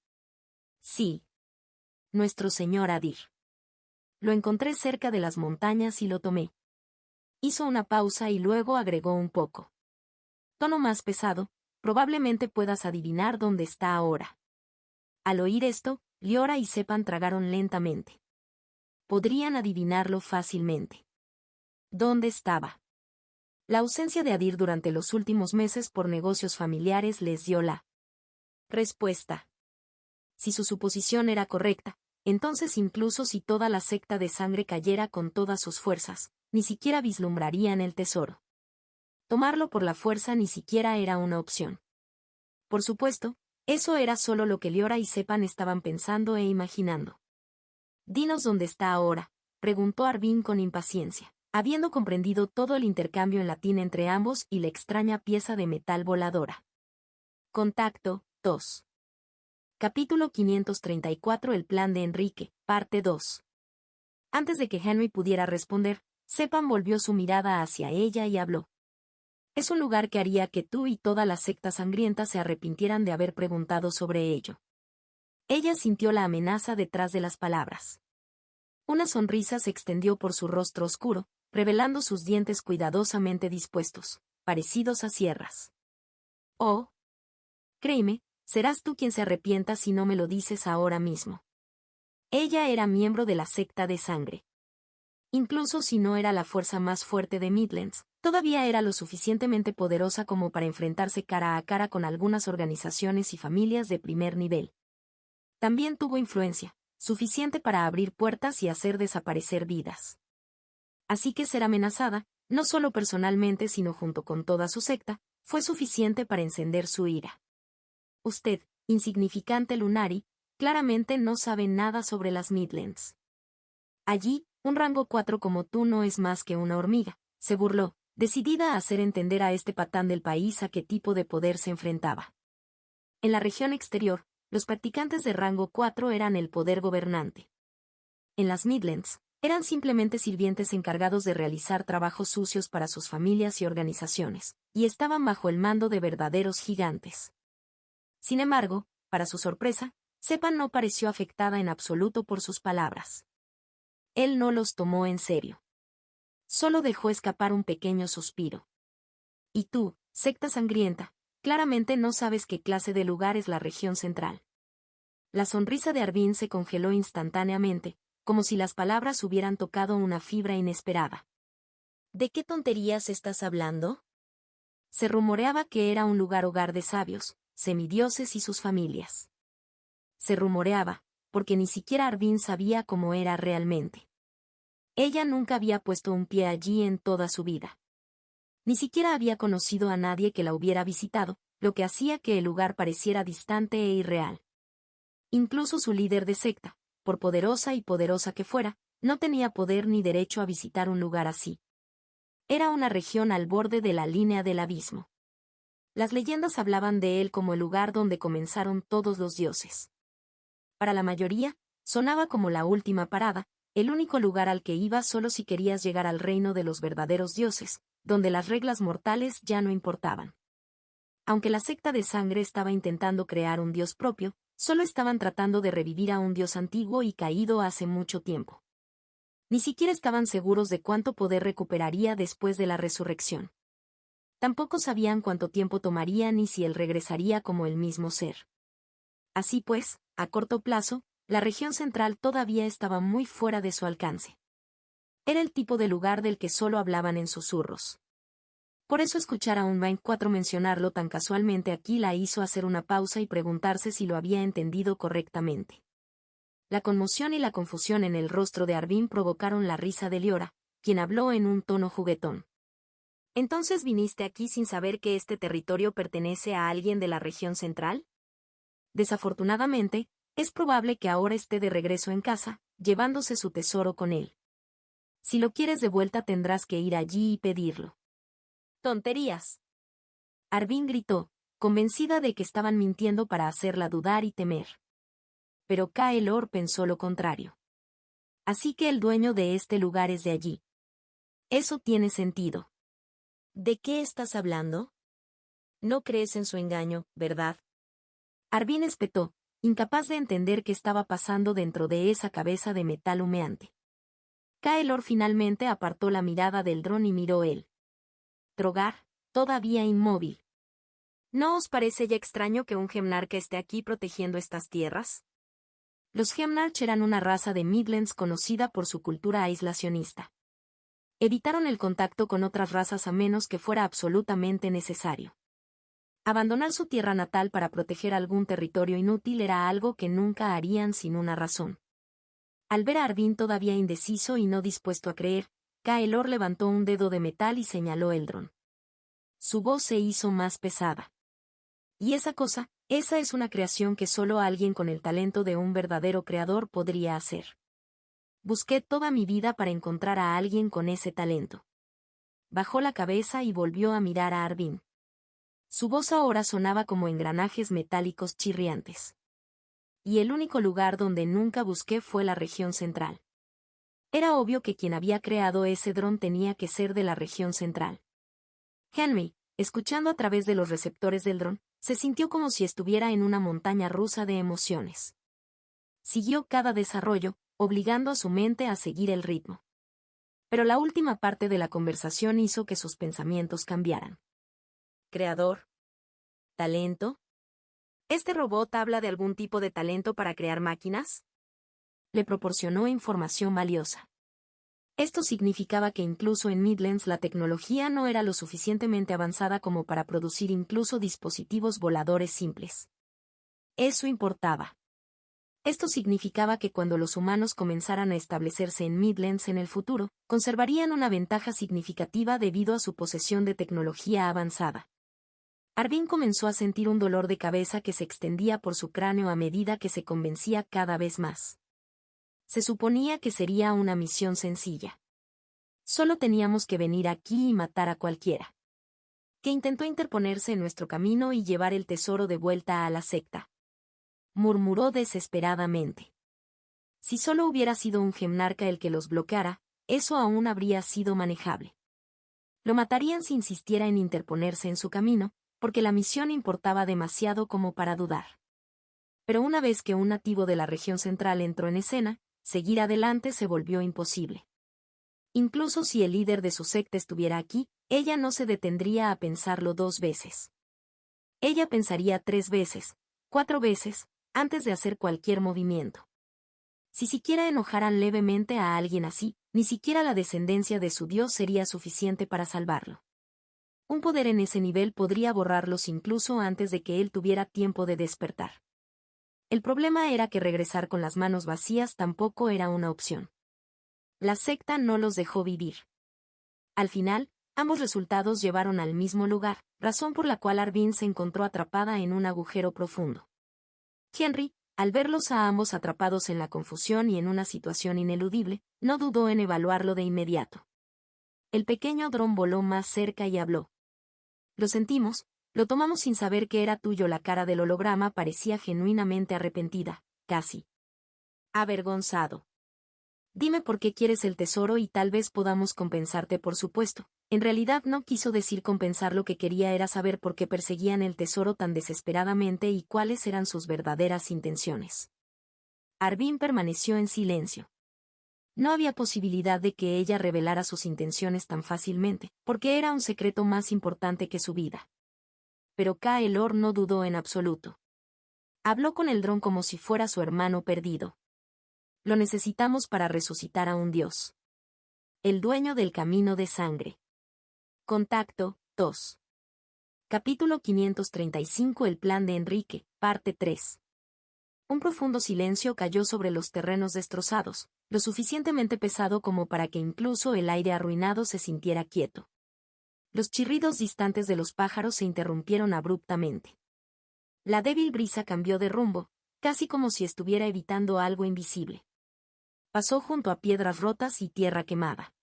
Sí. Nuestro señor Adir. Lo encontré cerca de las montañas y lo tomé. Hizo una pausa y luego agregó un poco. Tono más pesado, probablemente puedas adivinar dónde está ahora. Al oír esto, Liora y Sepan tragaron lentamente. Podrían adivinarlo fácilmente. ¿Dónde estaba? La ausencia de Adir durante los últimos meses por negocios familiares les dio la respuesta. Si su suposición era correcta, entonces incluso si toda la secta de sangre cayera con todas sus fuerzas, ni siquiera vislumbrarían el tesoro. Tomarlo por la fuerza ni siquiera era una opción. Por supuesto, eso era solo lo que Liora y Sepan estaban pensando e imaginando. «Dinos dónde está ahora», preguntó Arvin con impaciencia, habiendo comprendido todo el intercambio en latín entre ambos y la extraña pieza de metal voladora. Contacto 2. Capítulo 534. El plan de Enrique, parte 2. Antes de que Henry pudiera responder, Sepan volvió su mirada hacia ella y habló. «Es un lugar que haría que tú y toda la secta sangrienta se arrepintieran de haber preguntado sobre ello». Ella sintió la amenaza detrás de las palabras. Una sonrisa se extendió por su rostro oscuro, revelando sus dientes cuidadosamente dispuestos, parecidos a sierras. «Oh. Créeme, serás tú quien se arrepienta si no me lo dices ahora mismo». Ella era miembro de la secta de sangre. Incluso si no era la fuerza más fuerte de Midlands, todavía era lo suficientemente poderosa como para enfrentarse cara a cara con algunas organizaciones y familias de primer nivel. También tuvo influencia, suficiente para abrir puertas y hacer desaparecer vidas. Así que ser amenazada, no solo personalmente sino junto con toda su secta, fue suficiente para encender su ira. Usted, insignificante Lunari, claramente no sabe nada sobre las Midlands. Allí, un rango 4 como tú no es más que una hormiga, se burló, decidida a hacer entender a este patán del país a qué tipo de poder se enfrentaba. En la región exterior, los practicantes de rango 4 eran el poder gobernante. En las Midlands, eran simplemente sirvientes encargados de realizar trabajos sucios para sus familias y organizaciones, y estaban bajo el mando de verdaderos gigantes. Sin embargo, para su sorpresa, Sepan no pareció afectada en absoluto por sus palabras. Él no los tomó en serio. Solo dejó escapar un pequeño suspiro. Y tú, secta sangrienta, claramente no sabes qué clase de lugar es la región central. La sonrisa de Arvin se congeló instantáneamente, como si las palabras hubieran tocado una fibra inesperada. ¿De qué tonterías estás hablando? Se rumoreaba que era un lugar hogar de sabios, semidioses y sus familias. Se rumoreaba, porque ni siquiera Arvin sabía cómo era realmente. Ella nunca había puesto un pie allí en toda su vida. Ni siquiera había conocido a nadie que la hubiera visitado, lo que hacía que el lugar pareciera distante e irreal. Incluso su líder de secta, por poderosa y poderosa que fuera, no tenía poder ni derecho a visitar un lugar así. Era una región al borde de la línea del abismo. Las leyendas hablaban de él como el lugar donde comenzaron todos los dioses. Para la mayoría, sonaba como la última parada, el único lugar al que ibas solo si querías llegar al reino de los verdaderos dioses, donde las reglas mortales ya no importaban. Aunque la secta de sangre estaba intentando crear un dios propio, solo estaban tratando de revivir a un dios antiguo y caído hace mucho tiempo. Ni siquiera estaban seguros de cuánto poder recuperaría después de la resurrección. Tampoco sabían cuánto tiempo tomaría ni si él regresaría como el mismo ser. Así pues, a corto plazo, la región central todavía estaba muy fuera de su alcance. Era el tipo de lugar del que solo hablaban en susurros. Por eso escuchar a un Rank 4 mencionarlo tan casualmente aquí la hizo hacer una pausa y preguntarse si lo había entendido correctamente. La conmoción y la confusión en el rostro de Arvin provocaron la risa de Liora, quien habló en un tono juguetón. ¿Entonces viniste aquí sin saber que este territorio pertenece a alguien de la región central? Desafortunadamente, es probable que ahora esté de regreso en casa, llevándose su tesoro con él. Si lo quieres de vuelta tendrás que ir allí y pedirlo. ¡Tonterías!, Arvin gritó, convencida de que estaban mintiendo para hacerla dudar y temer. Pero Kaelor pensó lo contrario. Así que el dueño de este lugar es de allí. Eso tiene sentido. ¿De qué estás hablando? No crees en su engaño, ¿verdad? Arvin espetó, incapaz de entender qué estaba pasando dentro de esa cabeza de metal humeante. Kaelor finalmente apartó la mirada del dron y miró él. Trogar, todavía inmóvil. ¿No os parece ya extraño que un Gemnarca esté aquí protegiendo estas tierras? Los Gemnarch eran una raza de Midlands conocida por su cultura aislacionista. Evitaron el contacto con otras razas a menos que fuera absolutamente necesario. Abandonar su tierra natal para proteger algún territorio inútil era algo que nunca harían sin una razón. Al ver a Arvin todavía indeciso y no dispuesto a creer, Kaelor levantó un dedo de metal y señaló Eldron. Su voz se hizo más pesada. Y esa es una creación que solo alguien con el talento de un verdadero creador podría hacer. Busqué toda mi vida para encontrar a alguien con ese talento. Bajó la cabeza y volvió a mirar a Arvin. Su voz ahora sonaba como engranajes metálicos chirriantes. Y el único lugar donde nunca busqué fue la región central. Era obvio que quien había creado ese dron tenía que ser de la región central. Henry, escuchando a través de los receptores del dron, se sintió como si estuviera en una montaña rusa de emociones. Siguió cada desarrollo, obligando a su mente a seguir el ritmo. Pero la última parte de la conversación hizo que sus pensamientos cambiaran. ¿Creador? ¿Talento? ¿Este robot habla de algún tipo de talento para crear máquinas? Le proporcionó información valiosa. Esto significaba que incluso en Midlands la tecnología no era lo suficientemente avanzada como para producir incluso dispositivos voladores simples. Eso importaba. Esto significaba que cuando los humanos comenzaran a establecerse en Midlands en el futuro, conservarían una ventaja significativa debido a su posesión de tecnología avanzada. Arvin comenzó a sentir un dolor de cabeza que se extendía por su cráneo a medida que se convencía cada vez más. Se suponía que sería una misión sencilla. Solo teníamos que venir aquí y matar a cualquiera. Que intentó interponerse en nuestro camino y llevar el tesoro de vuelta a la secta. Murmuró desesperadamente. Si solo hubiera sido un Gemnarca el que los bloqueara, eso aún habría sido manejable. Lo matarían si insistiera en interponerse en su camino, porque la misión importaba demasiado como para dudar. Pero una vez que un nativo de la región central entró en escena, seguir adelante se volvió imposible. Incluso si el líder de su secta estuviera aquí, ella no se detendría a pensarlo 2 veces. Ella pensaría 3 veces, 4 veces, antes de hacer cualquier movimiento. Si siquiera enojaran levemente a alguien así, ni siquiera la descendencia de su dios sería suficiente para salvarlo. Un poder en ese nivel podría borrarlos incluso antes de que él tuviera tiempo de despertar. El problema era que regresar con las manos vacías tampoco era una opción. La secta no los dejó vivir. Al final, ambos resultados llevaron al mismo lugar, razón por la cual Arvin se encontró atrapada en un agujero profundo. Henry, al verlos a ambos atrapados en la confusión y en una situación ineludible, no dudó en evaluarlo de inmediato. El pequeño dron voló más cerca y habló. Lo sentimos, lo tomamos sin saber que era tuyo. La cara del holograma parecía genuinamente arrepentida, casi avergonzado. Dime por qué quieres el tesoro y tal vez podamos compensarte. Por supuesto. En realidad no quiso decir compensar, lo que quería era saber por qué perseguían el tesoro tan desesperadamente y cuáles eran sus verdaderas intenciones. Arvin permaneció en silencio. No había posibilidad de que ella revelara sus intenciones tan fácilmente, porque era un secreto más importante que su vida. Pero Kaelor no dudó en absoluto. Habló con el dron como si fuera su hermano perdido. Lo necesitamos para resucitar a un dios. El dueño del camino de sangre. Contacto, 2. Capítulo 535. El plan de Enrique, parte 3. Un profundo silencio cayó sobre los terrenos destrozados, lo suficientemente pesado como para que incluso el aire arruinado se sintiera quieto. Los chirridos distantes de los pájaros se interrumpieron abruptamente. La débil brisa cambió de rumbo, casi como si estuviera evitando algo invisible. Pasó junto a piedras rotas y tierra quemada.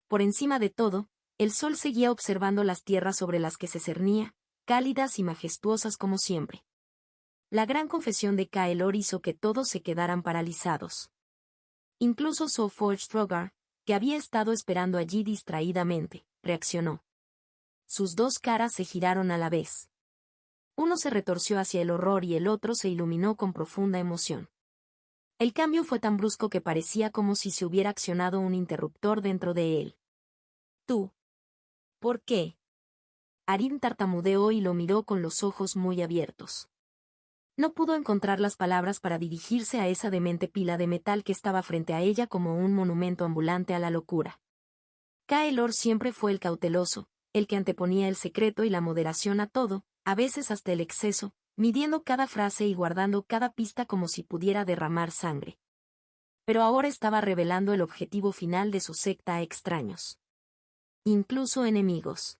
Por encima de todo, el sol seguía observando las tierras sobre las que se cernía, cálidas y majestuosas como siempre. La gran confesión de Kaelor hizo que todos se quedaran paralizados. Incluso Soforge Strogar, que había estado esperando allí distraídamente, reaccionó. Sus 2 caras se giraron a la vez. Uno se retorció hacia el horror y el otro se iluminó con profunda emoción. El cambio fue tan brusco que parecía como si se hubiera accionado un interruptor dentro de él. ¿Tú? ¿Por qué? Arim tartamudeó y lo miró con los ojos muy abiertos. No pudo encontrar las palabras para dirigirse a esa demente pila de metal que estaba frente a ella como un monumento ambulante a la locura. Kaelor siempre fue el cauteloso, el que anteponía el secreto y la moderación a todo, a veces hasta el exceso, midiendo cada frase y guardando cada pista como si pudiera derramar sangre. Pero ahora estaba revelando el objetivo final de su secta a extraños. Incluso enemigos.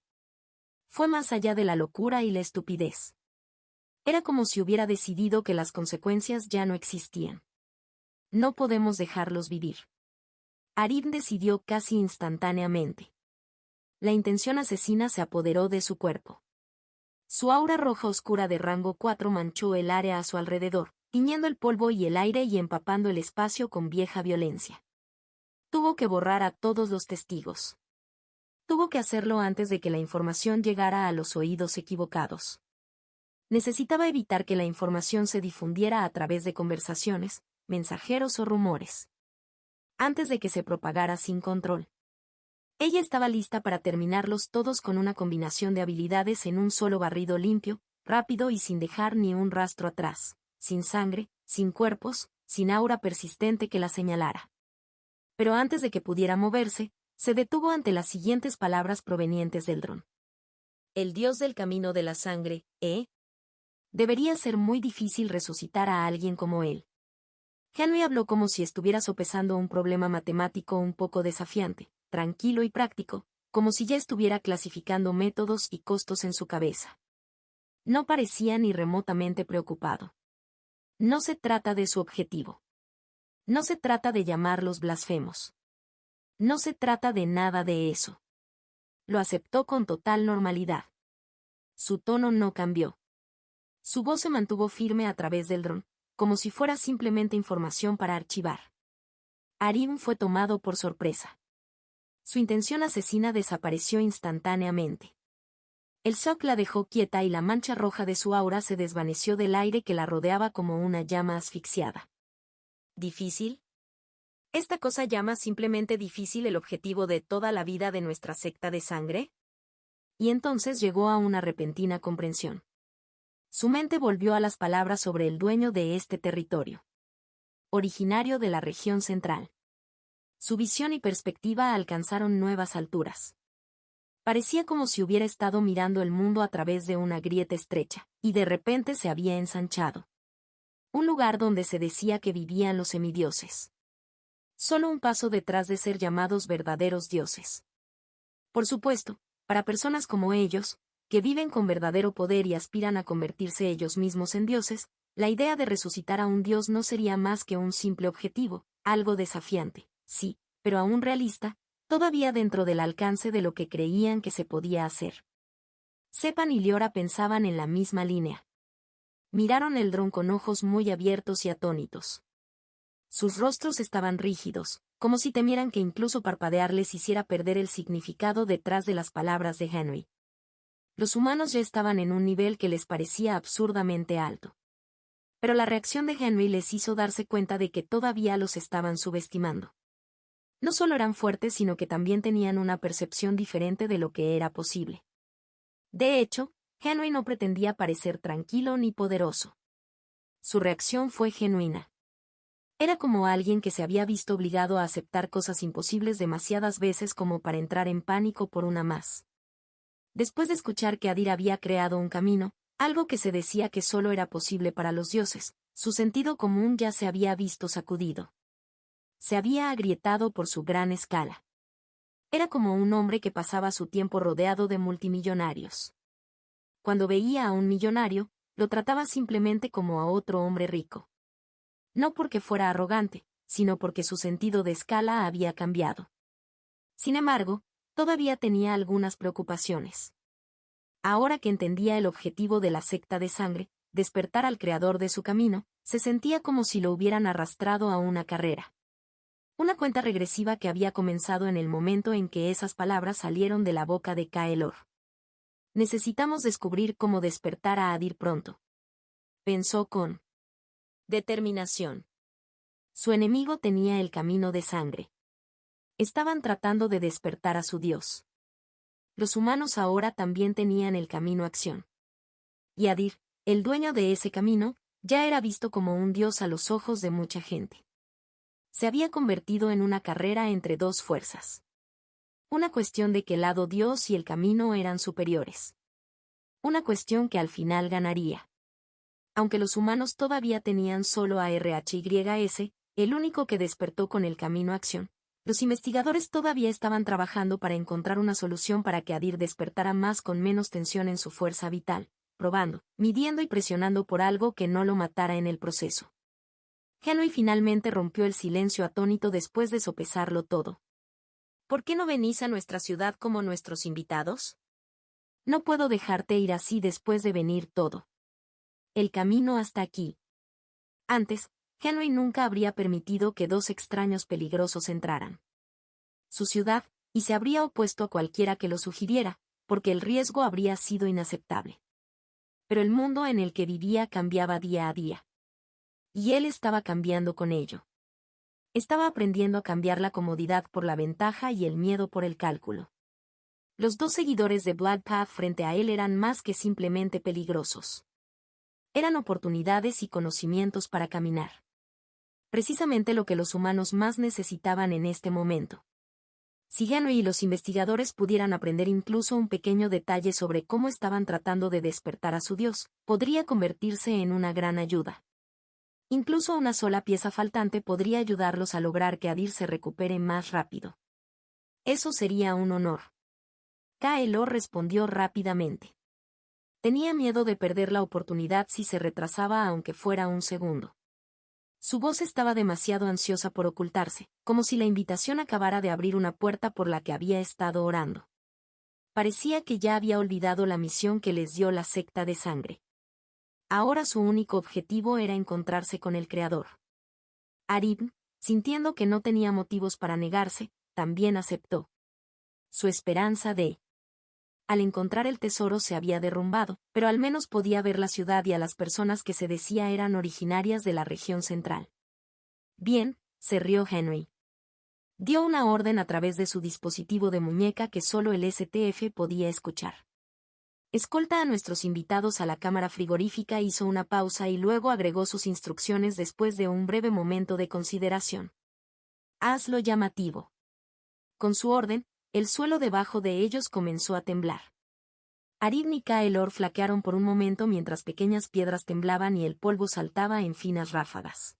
Fue más allá de la locura y la estupidez. Era como si hubiera decidido que las consecuencias ya no existían. No podemos dejarlos vivir. Arim decidió casi instantáneamente. La intención asesina se apoderó de su cuerpo. Su aura roja oscura de rango 4 manchó el área a su alrededor, tiñendo el polvo y el aire y empapando el espacio con vieja violencia. Tuvo que borrar a todos los testigos. Tuvo que hacerlo antes de que la información llegara a los oídos equivocados. Necesitaba evitar que la información se difundiera a través de conversaciones, mensajeros o rumores. Antes de que se propagara sin control. Ella estaba lista para terminarlos todos con una combinación de habilidades en un solo barrido limpio, rápido y sin dejar ni un rastro atrás, sin sangre, sin cuerpos, sin aura persistente que la señalara. Pero antes de que pudiera moverse, se detuvo ante las siguientes palabras provenientes del dron. El dios del camino de la sangre, ¿eh? Debería ser muy difícil resucitar a alguien como él. Henry habló como si estuviera sopesando un problema matemático un poco desafiante, tranquilo y práctico, como si ya estuviera clasificando métodos y costos en su cabeza. No parecía ni remotamente preocupado. No se trata de su objetivo. No se trata de llamarlos blasfemos. No se trata de nada de eso. Lo aceptó con total normalidad. Su tono no cambió. Su voz se mantuvo firme a través del dron, como si fuera simplemente información para archivar. Arim fue tomado por sorpresa. Su intención asesina desapareció instantáneamente. El shock la dejó quieta y la mancha roja de su aura se desvaneció del aire que la rodeaba como una llama asfixiada. ¿Difícil? ¿Esta cosa llama simplemente difícil el objetivo de toda la vida de nuestra secta de sangre? Y entonces llegó a una repentina comprensión. Su mente volvió a las palabras sobre el dueño de este territorio. Originario de la región central. Su visión y perspectiva alcanzaron nuevas alturas. Parecía como si hubiera estado mirando el mundo a través de una grieta estrecha, y de repente se había ensanchado. Un lugar donde se decía que vivían los semidioses. Solo un paso detrás de ser llamados verdaderos dioses. Por supuesto, para personas como ellos, que viven con verdadero poder y aspiran a convertirse ellos mismos en dioses, la idea de resucitar a un dios no sería más que un simple objetivo, algo desafiante, sí, pero aún realista, todavía dentro del alcance de lo que creían que se podía hacer. Sepan y Liora pensaban en la misma línea. Miraron el dron con ojos muy abiertos y atónitos. Sus rostros estaban rígidos, como si temieran que incluso parpadear les hiciera perder el significado detrás de las palabras de Henry. Los humanos ya estaban en un nivel que les parecía absurdamente alto. Pero la reacción de Henry les hizo darse cuenta de que todavía los estaban subestimando. No solo eran fuertes, sino que también tenían una percepción diferente de lo que era posible. De hecho, Henry no pretendía parecer tranquilo ni poderoso. Su reacción fue genuina. Era como alguien que se había visto obligado a aceptar cosas imposibles demasiadas veces como para entrar en pánico por una más. Después de escuchar que Adir había creado un camino, algo que se decía que solo era posible para los dioses, su sentido común ya se había visto sacudido. Se había agrietado por su gran escala. Era como un hombre que pasaba su tiempo rodeado de multimillonarios. Cuando veía a un millonario, lo trataba simplemente como a otro hombre rico. No porque fuera arrogante, sino porque su sentido de escala había cambiado. Sin embargo, todavía tenía algunas preocupaciones. Ahora que entendía el objetivo de la secta de sangre, despertar al creador de su camino, se sentía como si lo hubieran arrastrado a una carrera. Una cuenta regresiva que había comenzado en el momento en que esas palabras salieron de la boca de Kaelor. Necesitamos descubrir cómo despertar a Adir pronto. Pensó con determinación. Su enemigo tenía el camino de sangre. Estaban tratando de despertar a su dios. los humanos ahora también tenían el camino acción. Y Adir, el dueño de ese camino, ya era visto como un dios a los ojos de mucha gente. Se había convertido en una carrera entre dos fuerzas. Una cuestión de qué lado Dios y el camino eran superiores. Una cuestión que al final ganaría. Aunque los humanos todavía tenían solo a RHYS, el único que despertó con el camino acción, los investigadores todavía estaban trabajando para encontrar una solución para que Adir despertara más con menos tensión en su fuerza vital, probando, midiendo y presionando por algo que no lo matara en el proceso. Henry finalmente rompió el silencio atónito después de sopesarlo todo. ¿Por qué no venís a nuestra ciudad como nuestros invitados? No puedo dejarte ir así después de venir todo. El camino hasta aquí. Antes, Henry nunca habría permitido que dos extraños peligrosos entraran. Su ciudad, y se habría opuesto a cualquiera que lo sugiriera, porque el riesgo habría sido inaceptable. Pero el mundo en el que vivía cambiaba día a día. Y él estaba cambiando con ello. Estaba aprendiendo a cambiar la comodidad por la ventaja y el miedo por el cálculo. Los dos seguidores de Bloodpath frente a él eran más que simplemente peligrosos. Eran oportunidades y conocimientos para caminar. Precisamente lo que los humanos más necesitaban en este momento. Si Henry y los investigadores pudieran aprender incluso un pequeño detalle sobre cómo estaban tratando de despertar a su dios, podría convertirse en una gran ayuda. Incluso una sola pieza faltante podría ayudarlos a lograr que Adir se recupere más rápido. Eso sería un honor. Kaelor respondió rápidamente. Tenía miedo de perder la oportunidad si se retrasaba aunque fuera un segundo. Su voz estaba demasiado ansiosa por ocultarse, como si la invitación acabara de abrir una puerta por la que había estado orando. Parecía que ya había olvidado la misión que les dio la secta de sangre. Ahora su único objetivo era encontrarse con el Creador. Aribn, sintiendo que no tenía motivos para negarse, también aceptó. Su esperanza de... Al encontrar el tesoro se había derrumbado, pero al menos podía ver la ciudad y a las personas que se decía eran originarias de la región central. Bien, se rió Henry. Dio una orden a través de su dispositivo de muñeca que solo el STF podía escuchar. Escolta a nuestros invitados a la cámara frigorífica, hizo una pausa y luego agregó sus instrucciones después de un breve momento de consideración. Hazlo llamativo. Con su orden, el suelo debajo de ellos comenzó a temblar. Aribn y Kaelor flaquearon por un momento mientras pequeñas piedras temblaban y el polvo saltaba en finas ráfagas.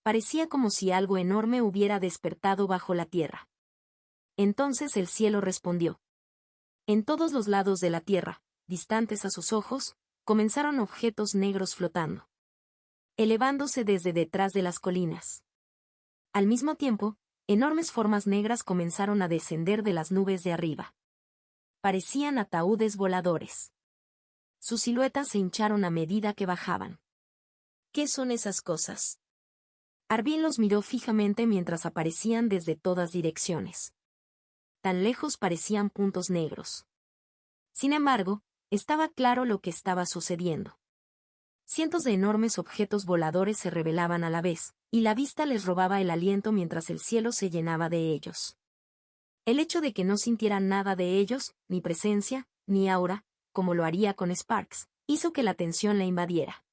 Parecía como si algo enorme hubiera despertado bajo la tierra. Entonces el cielo respondió. En todos los lados de la tierra, distantes a sus ojos, comenzaron objetos negros flotando, elevándose desde detrás de las colinas. Al mismo tiempo, enormes formas negras comenzaron a descender de las nubes de arriba. Parecían ataúdes voladores. Sus siluetas se hincharon a medida que bajaban. ¿Qué son esas cosas? Arvin los miró fijamente mientras aparecían desde todas direcciones. Tan lejos parecían puntos negros. Sin embargo, estaba claro lo que estaba sucediendo. Cientos de enormes objetos voladores se revelaban a la vez, y la vista les robaba el aliento mientras el cielo se llenaba de ellos. El hecho de que no sintieran nada de ellos, ni presencia, ni aura, como lo haría con Sparks, hizo que la tensión la invadiera.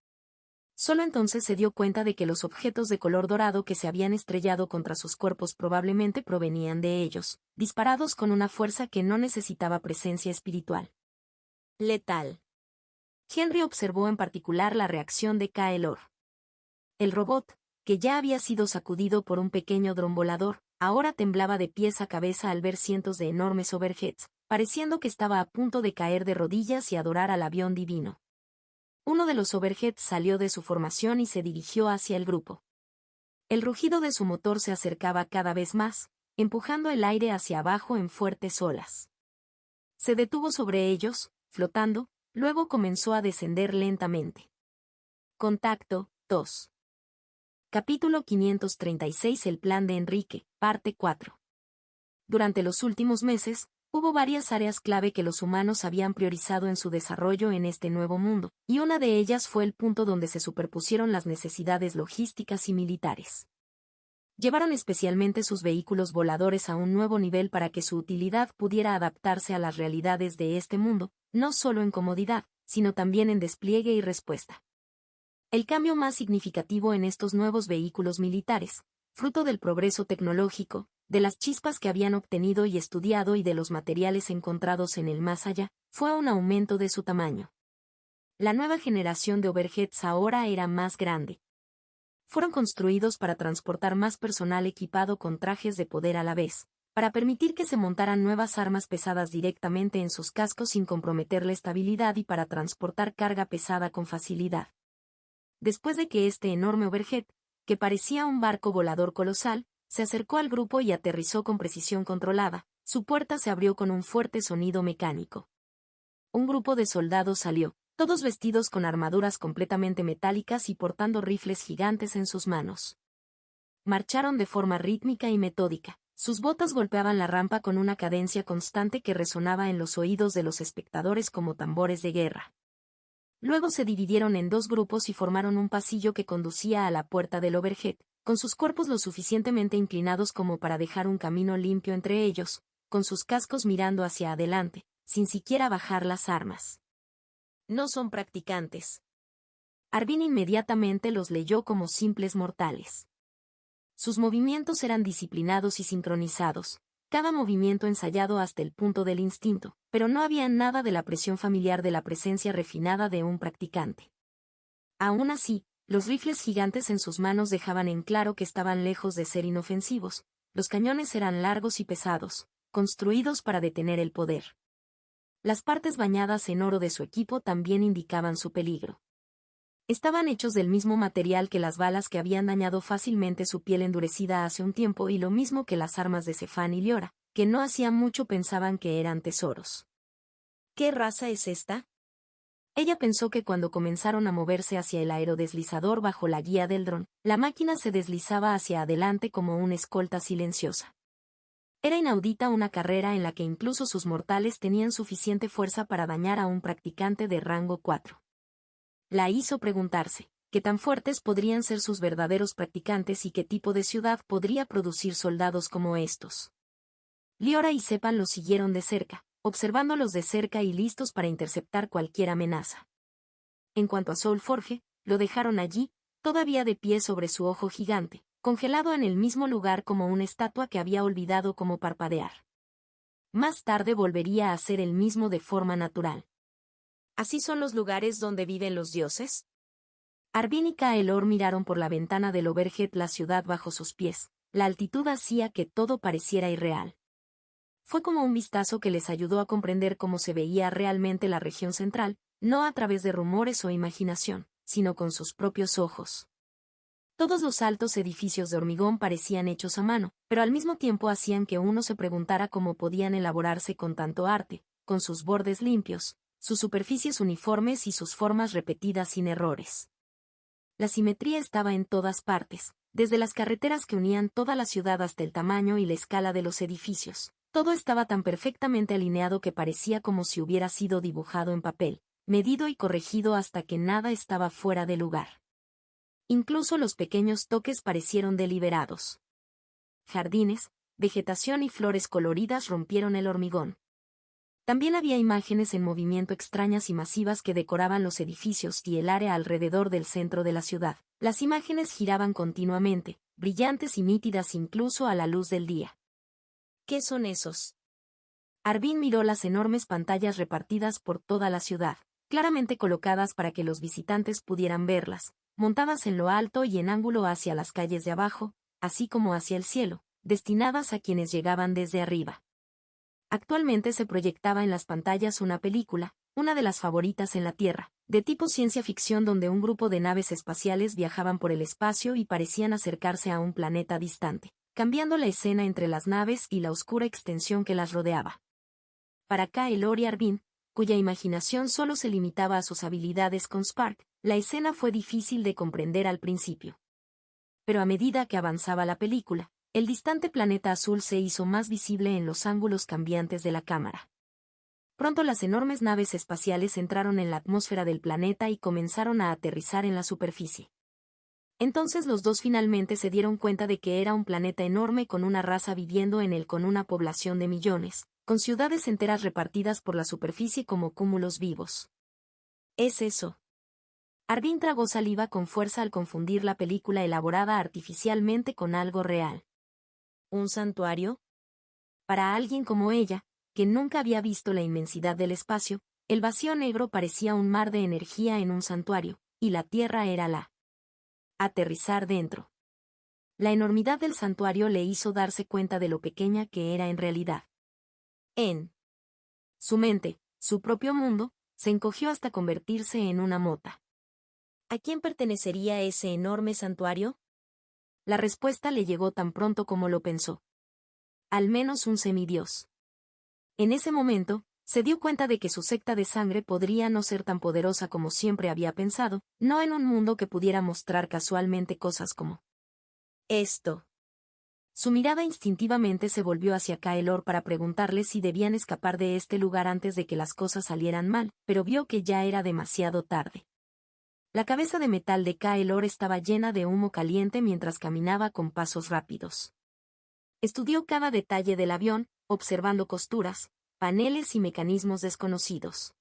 Solo entonces se dio cuenta de que los objetos de color dorado que se habían estrellado contra sus cuerpos probablemente provenían de ellos, disparados con una fuerza que no necesitaba presencia espiritual. Letal. Henry observó en particular la reacción de Kaelor. El robot, que ya había sido sacudido por un pequeño dron volador, ahora temblaba de pies a cabeza al ver cientos de enormes overheads, pareciendo que estaba a punto de caer de rodillas y adorar al avión divino. Uno de los overheads salió de su formación y se dirigió hacia el grupo. El rugido de su motor se acercaba cada vez más, empujando el aire hacia abajo en fuertes olas. Se detuvo sobre ellos, flotando, luego comenzó a descender lentamente. Contacto 2. Capítulo 536. El plan de Enrique, parte 4. Durante los últimos meses, hubo varias áreas clave que los humanos habían priorizado en su desarrollo en este nuevo mundo, y una de ellas fue el punto donde se superpusieron las necesidades logísticas y militares. Llevaron especialmente sus vehículos voladores a un nuevo nivel para que su utilidad pudiera adaptarse a las realidades de este mundo, no solo en comodidad, sino también en despliegue y respuesta. El cambio más significativo en estos nuevos vehículos militares, fruto del progreso tecnológico, de las chispas que habían obtenido y estudiado y de los materiales encontrados en el más allá, fue un aumento de su tamaño. La nueva generación de overheads ahora era más grande. Fueron construidos para transportar más personal equipado con trajes de poder a la vez, para permitir que se montaran nuevas armas pesadas directamente en sus cascos sin comprometer la estabilidad y para transportar carga pesada con facilidad. Después de que este enorme overhead, que parecía un barco volador colosal, se acercó al grupo y aterrizó con precisión controlada, su puerta se abrió con un fuerte sonido mecánico. Un grupo de soldados salió, todos vestidos con armaduras completamente metálicas y portando rifles gigantes en sus manos. Marcharon de forma rítmica y metódica, sus botas golpeaban la rampa con una cadencia constante que resonaba en los oídos de los espectadores como tambores de guerra. Luego se dividieron en dos grupos y formaron un pasillo que conducía a la puerta del overhead, con sus cuerpos lo suficientemente inclinados como para dejar un camino limpio entre ellos, con sus cascos mirando hacia adelante, sin siquiera bajar las armas. No son practicantes. Arvin inmediatamente los leyó como simples mortales. Sus movimientos eran disciplinados y sincronizados, cada movimiento ensayado hasta el punto del instinto, pero no había nada de la presión familiar de la presencia refinada de un practicante. Aún así, los rifles gigantes en sus manos dejaban en claro que estaban lejos de ser inofensivos, los cañones eran largos y pesados, construidos para detener el poder. Las partes bañadas en oro de su equipo también indicaban su peligro. Estaban hechos del mismo material que las balas que habían dañado fácilmente su piel endurecida hace un tiempo y lo mismo que las armas de Cefán y Liora, que no hacía mucho pensaban que eran tesoros. ¿Qué raza es esta? Ella pensó que cuando comenzaron a moverse hacia el aerodeslizador bajo la guía del dron, la máquina se deslizaba hacia adelante como una escolta silenciosa. Era inaudita una carrera en la que incluso sus mortales tenían suficiente fuerza para dañar a un practicante de rango 4. La hizo preguntarse, ¿qué tan fuertes podrían ser sus verdaderos practicantes y qué tipo de ciudad podría producir soldados como estos? Liora y Sepan los siguieron de cerca, observándolos de cerca y listos para interceptar cualquier amenaza. En cuanto a Soulforge, lo dejaron allí, todavía de pie sobre su ojo gigante, congelado en el mismo lugar como una estatua que había olvidado cómo parpadear. Más tarde volvería a ser el mismo de forma natural. ¿Así son los lugares donde viven los dioses? Arvin y Kaelor miraron por la ventana del overhead la ciudad bajo sus pies, la altitud hacía que todo pareciera irreal. Fue como un vistazo que les ayudó a comprender cómo se veía realmente la región central, no a través de rumores o imaginación, sino con sus propios ojos. Todos los altos edificios de hormigón parecían hechos a mano, pero al mismo tiempo hacían que uno se preguntara cómo podían elaborarse con tanto arte, con sus bordes limpios, sus superficies uniformes y sus formas repetidas sin errores. La simetría estaba en todas partes, desde las carreteras que unían toda la ciudad hasta el tamaño y la escala de los edificios. Todo estaba tan perfectamente alineado que parecía como si hubiera sido dibujado en papel, medido y corregido hasta que nada estaba fuera de lugar. Incluso los pequeños toques parecieron deliberados. Jardines, vegetación y flores coloridas rompieron el hormigón. También había imágenes en movimiento extrañas y masivas que decoraban los edificios y el área alrededor del centro de la ciudad. Las imágenes giraban continuamente, brillantes y nítidas incluso a la luz del día. ¿Qué son esos? Arvin miró las enormes pantallas repartidas por toda la ciudad, claramente colocadas para que los visitantes pudieran verlas, montadas en lo alto y en ángulo hacia las calles de abajo, así como hacia el cielo, destinadas a quienes llegaban desde arriba. Actualmente se proyectaba en las pantallas una película, una de las favoritas en la Tierra, de tipo ciencia ficción donde un grupo de naves espaciales viajaban por el espacio y parecían acercarse a un planeta distante, cambiando la escena entre las naves y la oscura extensión que las rodeaba. Para Kaelor y Arvin, cuya imaginación solo se limitaba a sus habilidades con Spark, la escena fue difícil de comprender al principio. Pero a medida que avanzaba la película, el distante planeta azul se hizo más visible en los ángulos cambiantes de la cámara. Pronto las enormes naves espaciales entraron en la atmósfera del planeta y comenzaron a aterrizar en la superficie. Entonces los dos finalmente se dieron cuenta de que era un planeta enorme con una raza viviendo en él con una población de millones, con ciudades enteras repartidas por la superficie como cúmulos vivos. ¿Es eso? Arvin tragó saliva con fuerza al confundir la película elaborada artificialmente con algo real. ¿Un santuario? Para alguien como ella, que nunca había visto la inmensidad del espacio, el vacío negro parecía un mar de energía en un santuario, y la Tierra era la aterrizar dentro. La enormidad del santuario le hizo darse cuenta de lo pequeña que era en realidad. En su mente, su propio mundo, se encogió hasta convertirse en una mota. ¿A quién pertenecería ese enorme santuario? La respuesta le llegó tan pronto como lo pensó. Al menos un semidios. En ese momento, se dio cuenta de que su secta de sangre podría no ser tan poderosa como siempre había pensado, no en un mundo que pudiera mostrar casualmente cosas como esto. Su mirada instintivamente se volvió hacia Kaelor para preguntarle si debían escapar de este lugar antes de que las cosas salieran mal, pero vio que ya era demasiado tarde. La cabeza de metal de Kaelor estaba llena de humo caliente mientras caminaba con pasos rápidos. Estudió cada detalle del avión, observando costuras, paneles y mecanismos desconocidos.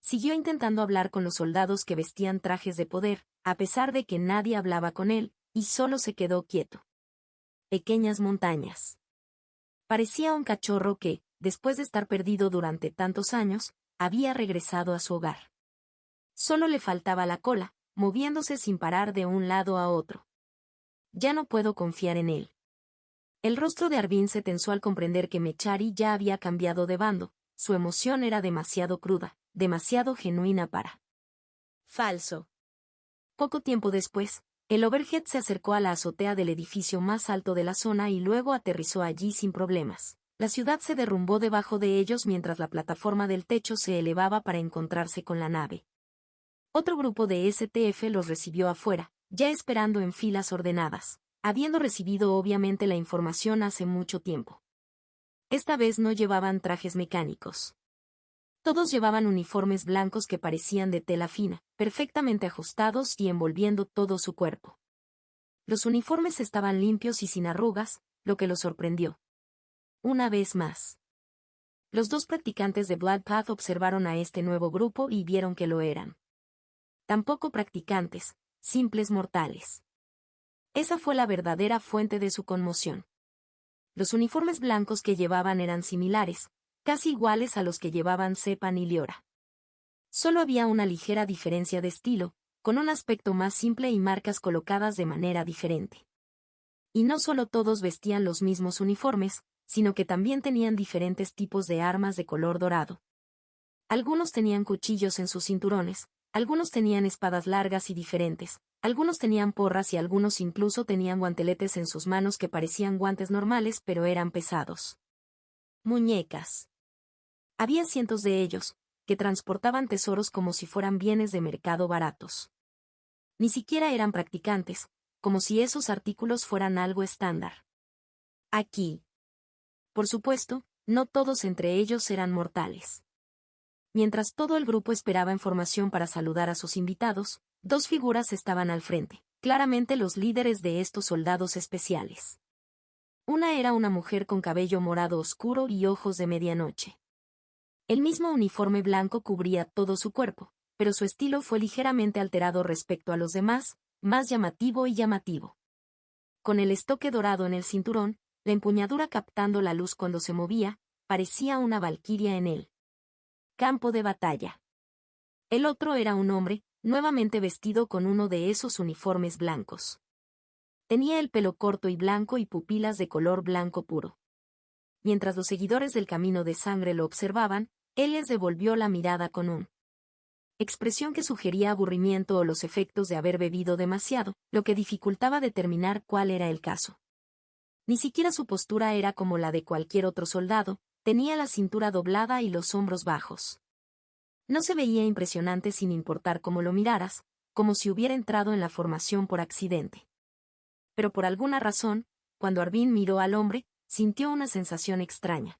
Siguió intentando hablar con los soldados que vestían trajes de poder, a pesar de que nadie hablaba con él, y solo se quedó quieto. Pequeñas montañas. Parecía un cachorro que, después de estar perdido durante tantos años, había regresado a su hogar. Solo le faltaba la cola, moviéndose sin parar de un lado a otro. Ya no puedo confiar en él. El rostro de Arvin se tensó al comprender que Mechari ya había cambiado de bando, su emoción era demasiado cruda, demasiado genuina para falso. Poco tiempo después, el Overhead se acercó a la azotea del edificio más alto de la zona y luego aterrizó allí sin problemas. La ciudad se derrumbó debajo de ellos mientras la plataforma del techo se elevaba para encontrarse con la nave. Otro grupo de STF los recibió afuera, ya esperando en filas ordenadas, habiendo recibido obviamente la información hace mucho tiempo. Esta vez no llevaban trajes mecánicos. Todos llevaban uniformes blancos que parecían de tela fina, perfectamente ajustados y envolviendo todo su cuerpo. Los uniformes estaban limpios y sin arrugas, lo que los sorprendió. Una vez más. Los dos practicantes de Bloodpath observaron a este nuevo grupo y vieron que lo eran. Tampoco practicantes, simples mortales. Esa fue la verdadera fuente de su conmoción. Los uniformes blancos que llevaban eran similares, casi iguales a los que llevaban Sepan y Liora. Solo había una ligera diferencia de estilo, con un aspecto más simple y marcas colocadas de manera diferente. Y no solo todos vestían los mismos uniformes, sino que también tenían diferentes tipos de armas de color dorado. Algunos tenían cuchillos en sus cinturones, algunos tenían espadas largas y diferentes, algunos tenían porras y algunos incluso tenían guanteletes en sus manos que parecían guantes normales pero eran pesados. Muñecas. Había cientos de ellos, que transportaban tesoros como si fueran bienes de mercado baratos. Ni siquiera eran practicantes, como si esos artículos fueran algo estándar. Aquí. Por supuesto, no todos entre ellos eran mortales. Mientras todo el grupo esperaba información para saludar a sus invitados, dos figuras estaban al frente, claramente los líderes de estos soldados especiales. Una era una mujer con cabello morado oscuro y ojos de medianoche. El mismo uniforme blanco cubría todo su cuerpo, pero su estilo fue ligeramente alterado respecto a los demás, más llamativo y llamativo. Con el estoque dorado en el cinturón, la empuñadura captando la luz cuando se movía, parecía una valquiria en el campo de batalla. El otro era un hombre, nuevamente vestido con uno de esos uniformes blancos. Tenía el pelo corto y blanco y pupilas de color blanco puro. Mientras los seguidores del camino de sangre lo observaban, él les devolvió la mirada con una expresión que sugería aburrimiento o los efectos de haber bebido demasiado, lo que dificultaba determinar cuál era el caso. Ni siquiera su postura era como la de cualquier otro soldado, tenía la cintura doblada y los hombros bajos. No se veía impresionante sin importar cómo lo miraras, como si hubiera entrado en la formación por accidente. Pero por alguna razón, cuando Arvin miró al hombre, sintió una sensación extraña.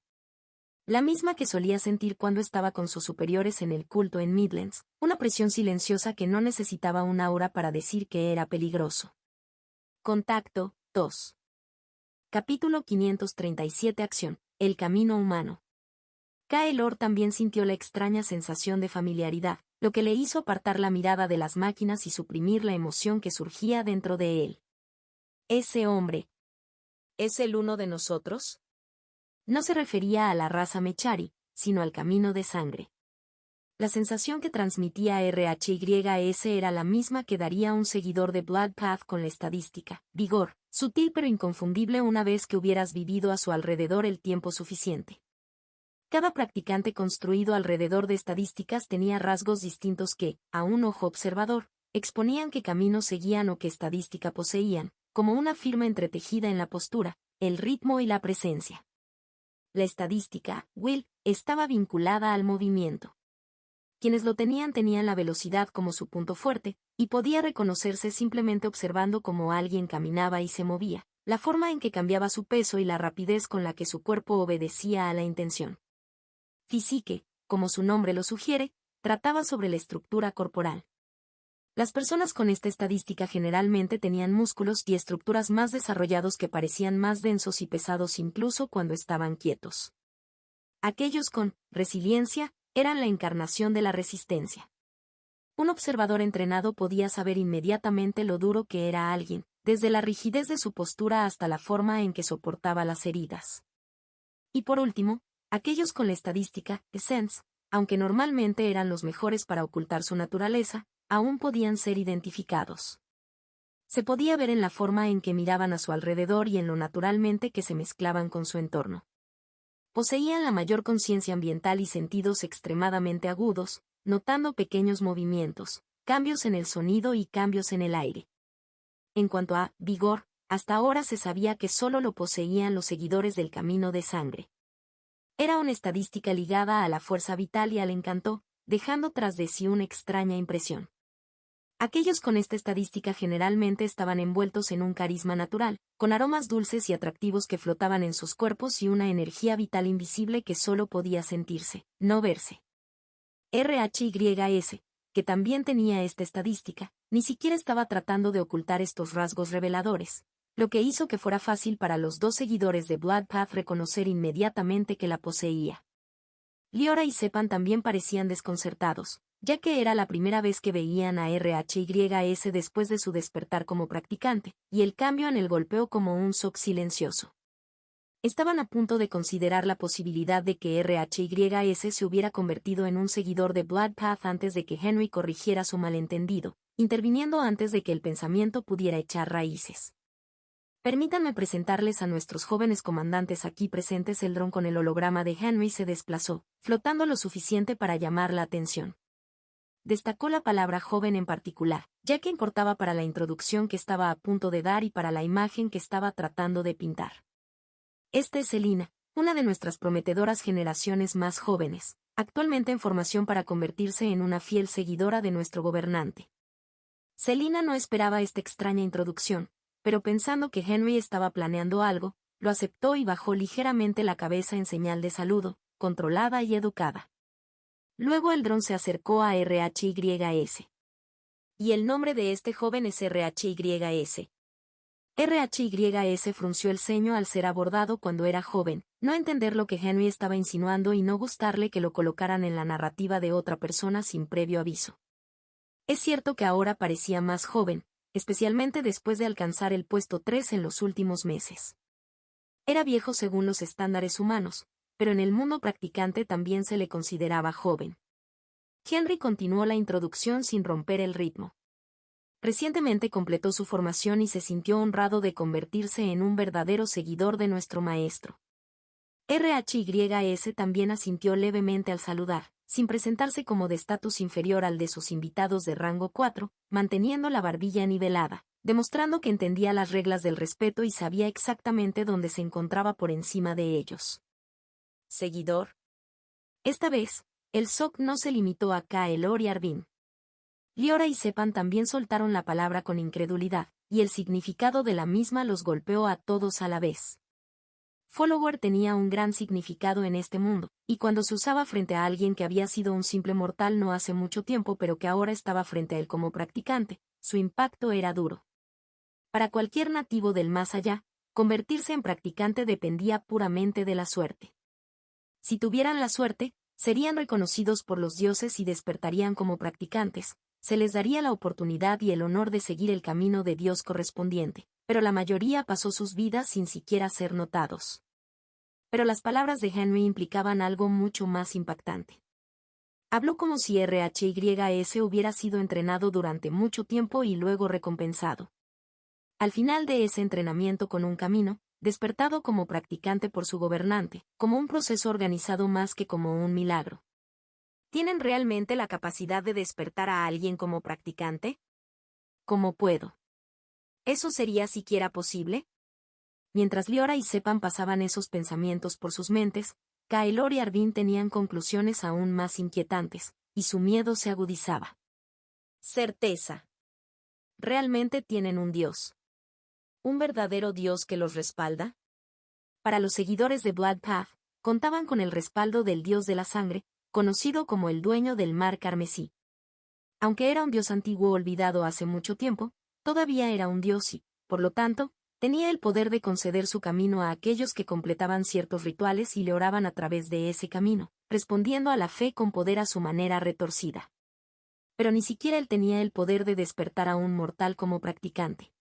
La misma que solía sentir cuando estaba con sus superiores en el culto en Midlands, una presión silenciosa que no necesitaba un aura para decir que era peligroso. Contacto 2. Capítulo 537. Acción. El camino humano. Kaelor también sintió la extraña sensación de familiaridad, lo que le hizo apartar la mirada de las máquinas y suprimir la emoción que surgía dentro de él. Ese hombre. ¿Es él uno de nosotros? No se refería a la raza Mechari, sino al camino de sangre. La sensación que transmitía RHYS era la misma que daría un seguidor de Blood Path con la estadística, vigor, sutil pero inconfundible una vez que hubieras vivido a su alrededor el tiempo suficiente. Cada practicante construido alrededor de estadísticas tenía rasgos distintos que, a un ojo observador, exponían qué camino seguían o qué estadística poseían, como una firma entretejida en la postura, el ritmo y la presencia. La estadística, Will, estaba vinculada al movimiento. Quienes lo tenían la velocidad como su punto fuerte, y podía reconocerse simplemente observando cómo alguien caminaba y se movía, la forma en que cambiaba su peso y la rapidez con la que su cuerpo obedecía a la intención. Physique, como su nombre lo sugiere, trataba sobre la estructura corporal. Las personas con esta estadística generalmente tenían músculos y estructuras más desarrollados que parecían más densos y pesados incluso cuando estaban quietos. Aquellos con resiliencia eran la encarnación de la resistencia. Un observador entrenado podía saber inmediatamente lo duro que era alguien, desde la rigidez de su postura hasta la forma en que soportaba las heridas. Y por último, aquellos con la estadística, Essence, aunque normalmente eran los mejores para ocultar su naturaleza, aún podían ser identificados. Se podía ver en la forma en que miraban a su alrededor y en lo naturalmente que se mezclaban con su entorno. Poseían la mayor conciencia ambiental y sentidos extremadamente agudos, notando pequeños movimientos, cambios en el sonido y cambios en el aire. En cuanto a vigor, hasta ahora se sabía que solo lo poseían los seguidores del camino de sangre. Era una estadística ligada a la fuerza vital y al encanto, dejando tras de sí una extraña impresión. Aquellos con esta estadística generalmente estaban envueltos en un carisma natural, con aromas dulces y atractivos que flotaban en sus cuerpos y una energía vital invisible que solo podía sentirse, no verse. RHYS, que también tenía esta estadística, ni siquiera estaba tratando de ocultar estos rasgos reveladores, lo que hizo que fuera fácil para los dos seguidores de Blood Path reconocer inmediatamente que la poseía. Liora y Sepan también parecían desconcertados, ya que era la primera vez que veían a RHYS después de su despertar como practicante, y el cambio en el golpeó como un shock silencioso. Estaban a punto de considerar la posibilidad de que RHYS se hubiera convertido en un seguidor de Blood Path antes de que Henry corrigiera su malentendido, interviniendo antes de que el pensamiento pudiera echar raíces. Permítanme presentarles a nuestros jóvenes comandantes aquí presentes. El dron con el holograma de Henry se desplazó, flotando lo suficiente para llamar la atención. Destacó la palabra joven en particular, ya que importaba para la introducción que estaba a punto de dar y para la imagen que estaba tratando de pintar. Esta es Selina, una de nuestras prometedoras generaciones más jóvenes, actualmente en formación para convertirse en una fiel seguidora de nuestro gobernante. Selina no esperaba esta extraña introducción, pero pensando que Henry estaba planeando algo, lo aceptó y bajó ligeramente la cabeza en señal de saludo, controlada y educada. Luego el dron se acercó a RHYS. Y el nombre de este joven es RHYS. RHYS frunció el ceño al ser abordado cuando era joven, no entender lo que Henry estaba insinuando y no gustarle que lo colocaran en la narrativa de otra persona sin previo aviso. Es cierto que ahora parecía más joven, especialmente después de alcanzar el puesto 3 en los últimos meses. Era viejo según los estándares humanos, pero en el mundo practicante también se le consideraba joven. Henry continuó la introducción sin romper el ritmo. Recientemente completó su formación y se sintió honrado de convertirse en un verdadero seguidor de nuestro maestro. RHYS también asintió levemente al saludar, sin presentarse como de estatus inferior al de sus invitados de rango 4, manteniendo la barbilla nivelada, demostrando que entendía las reglas del respeto y sabía exactamente dónde se encontraba por encima de ellos. ¿Seguidor? Esta vez, el shock no se limitó a Kaelor y Arvin. Liora y Sepan también soltaron la palabra con incredulidad, y el significado de la misma los golpeó a todos a la vez. Follower tenía un gran significado en este mundo, y cuando se usaba frente a alguien que había sido un simple mortal no hace mucho tiempo pero que ahora estaba frente a él como practicante, su impacto era duro. Para cualquier nativo del más allá, convertirse en practicante dependía puramente de la suerte. Si tuvieran la suerte, serían reconocidos por los dioses y despertarían como practicantes, se les daría la oportunidad y el honor de seguir el camino de Dios correspondiente, pero la mayoría pasó sus vidas sin siquiera ser notados. Pero las palabras de Henry implicaban algo mucho más impactante. Habló como si RHYS hubiera sido entrenado durante mucho tiempo y luego recompensado. Al final de ese entrenamiento con un camino, despertado como practicante por su gobernante, como un proceso organizado más que como un milagro. ¿Tienen realmente la capacidad de despertar a alguien como practicante? ¿Cómo puedo? ¿Eso sería siquiera posible? Mientras Liora y Sepan pasaban esos pensamientos por sus mentes, Kaelor y Arvin tenían conclusiones aún más inquietantes, y su miedo se agudizaba. Certeza. ¿Realmente tienen un Dios? ¿Un verdadero Dios que los respalda? Para los seguidores de Blood Path, contaban con el respaldo del Dios de la sangre, conocido como el dueño del mar carmesí. Aunque era un Dios antiguo olvidado hace mucho tiempo, todavía era un Dios y, por lo tanto, tenía el poder de conceder su camino a aquellos que completaban ciertos rituales y le oraban a través de ese camino, respondiendo a la fe con poder a su manera retorcida. Pero ni siquiera él tenía el poder de despertar a un mortal como practicante.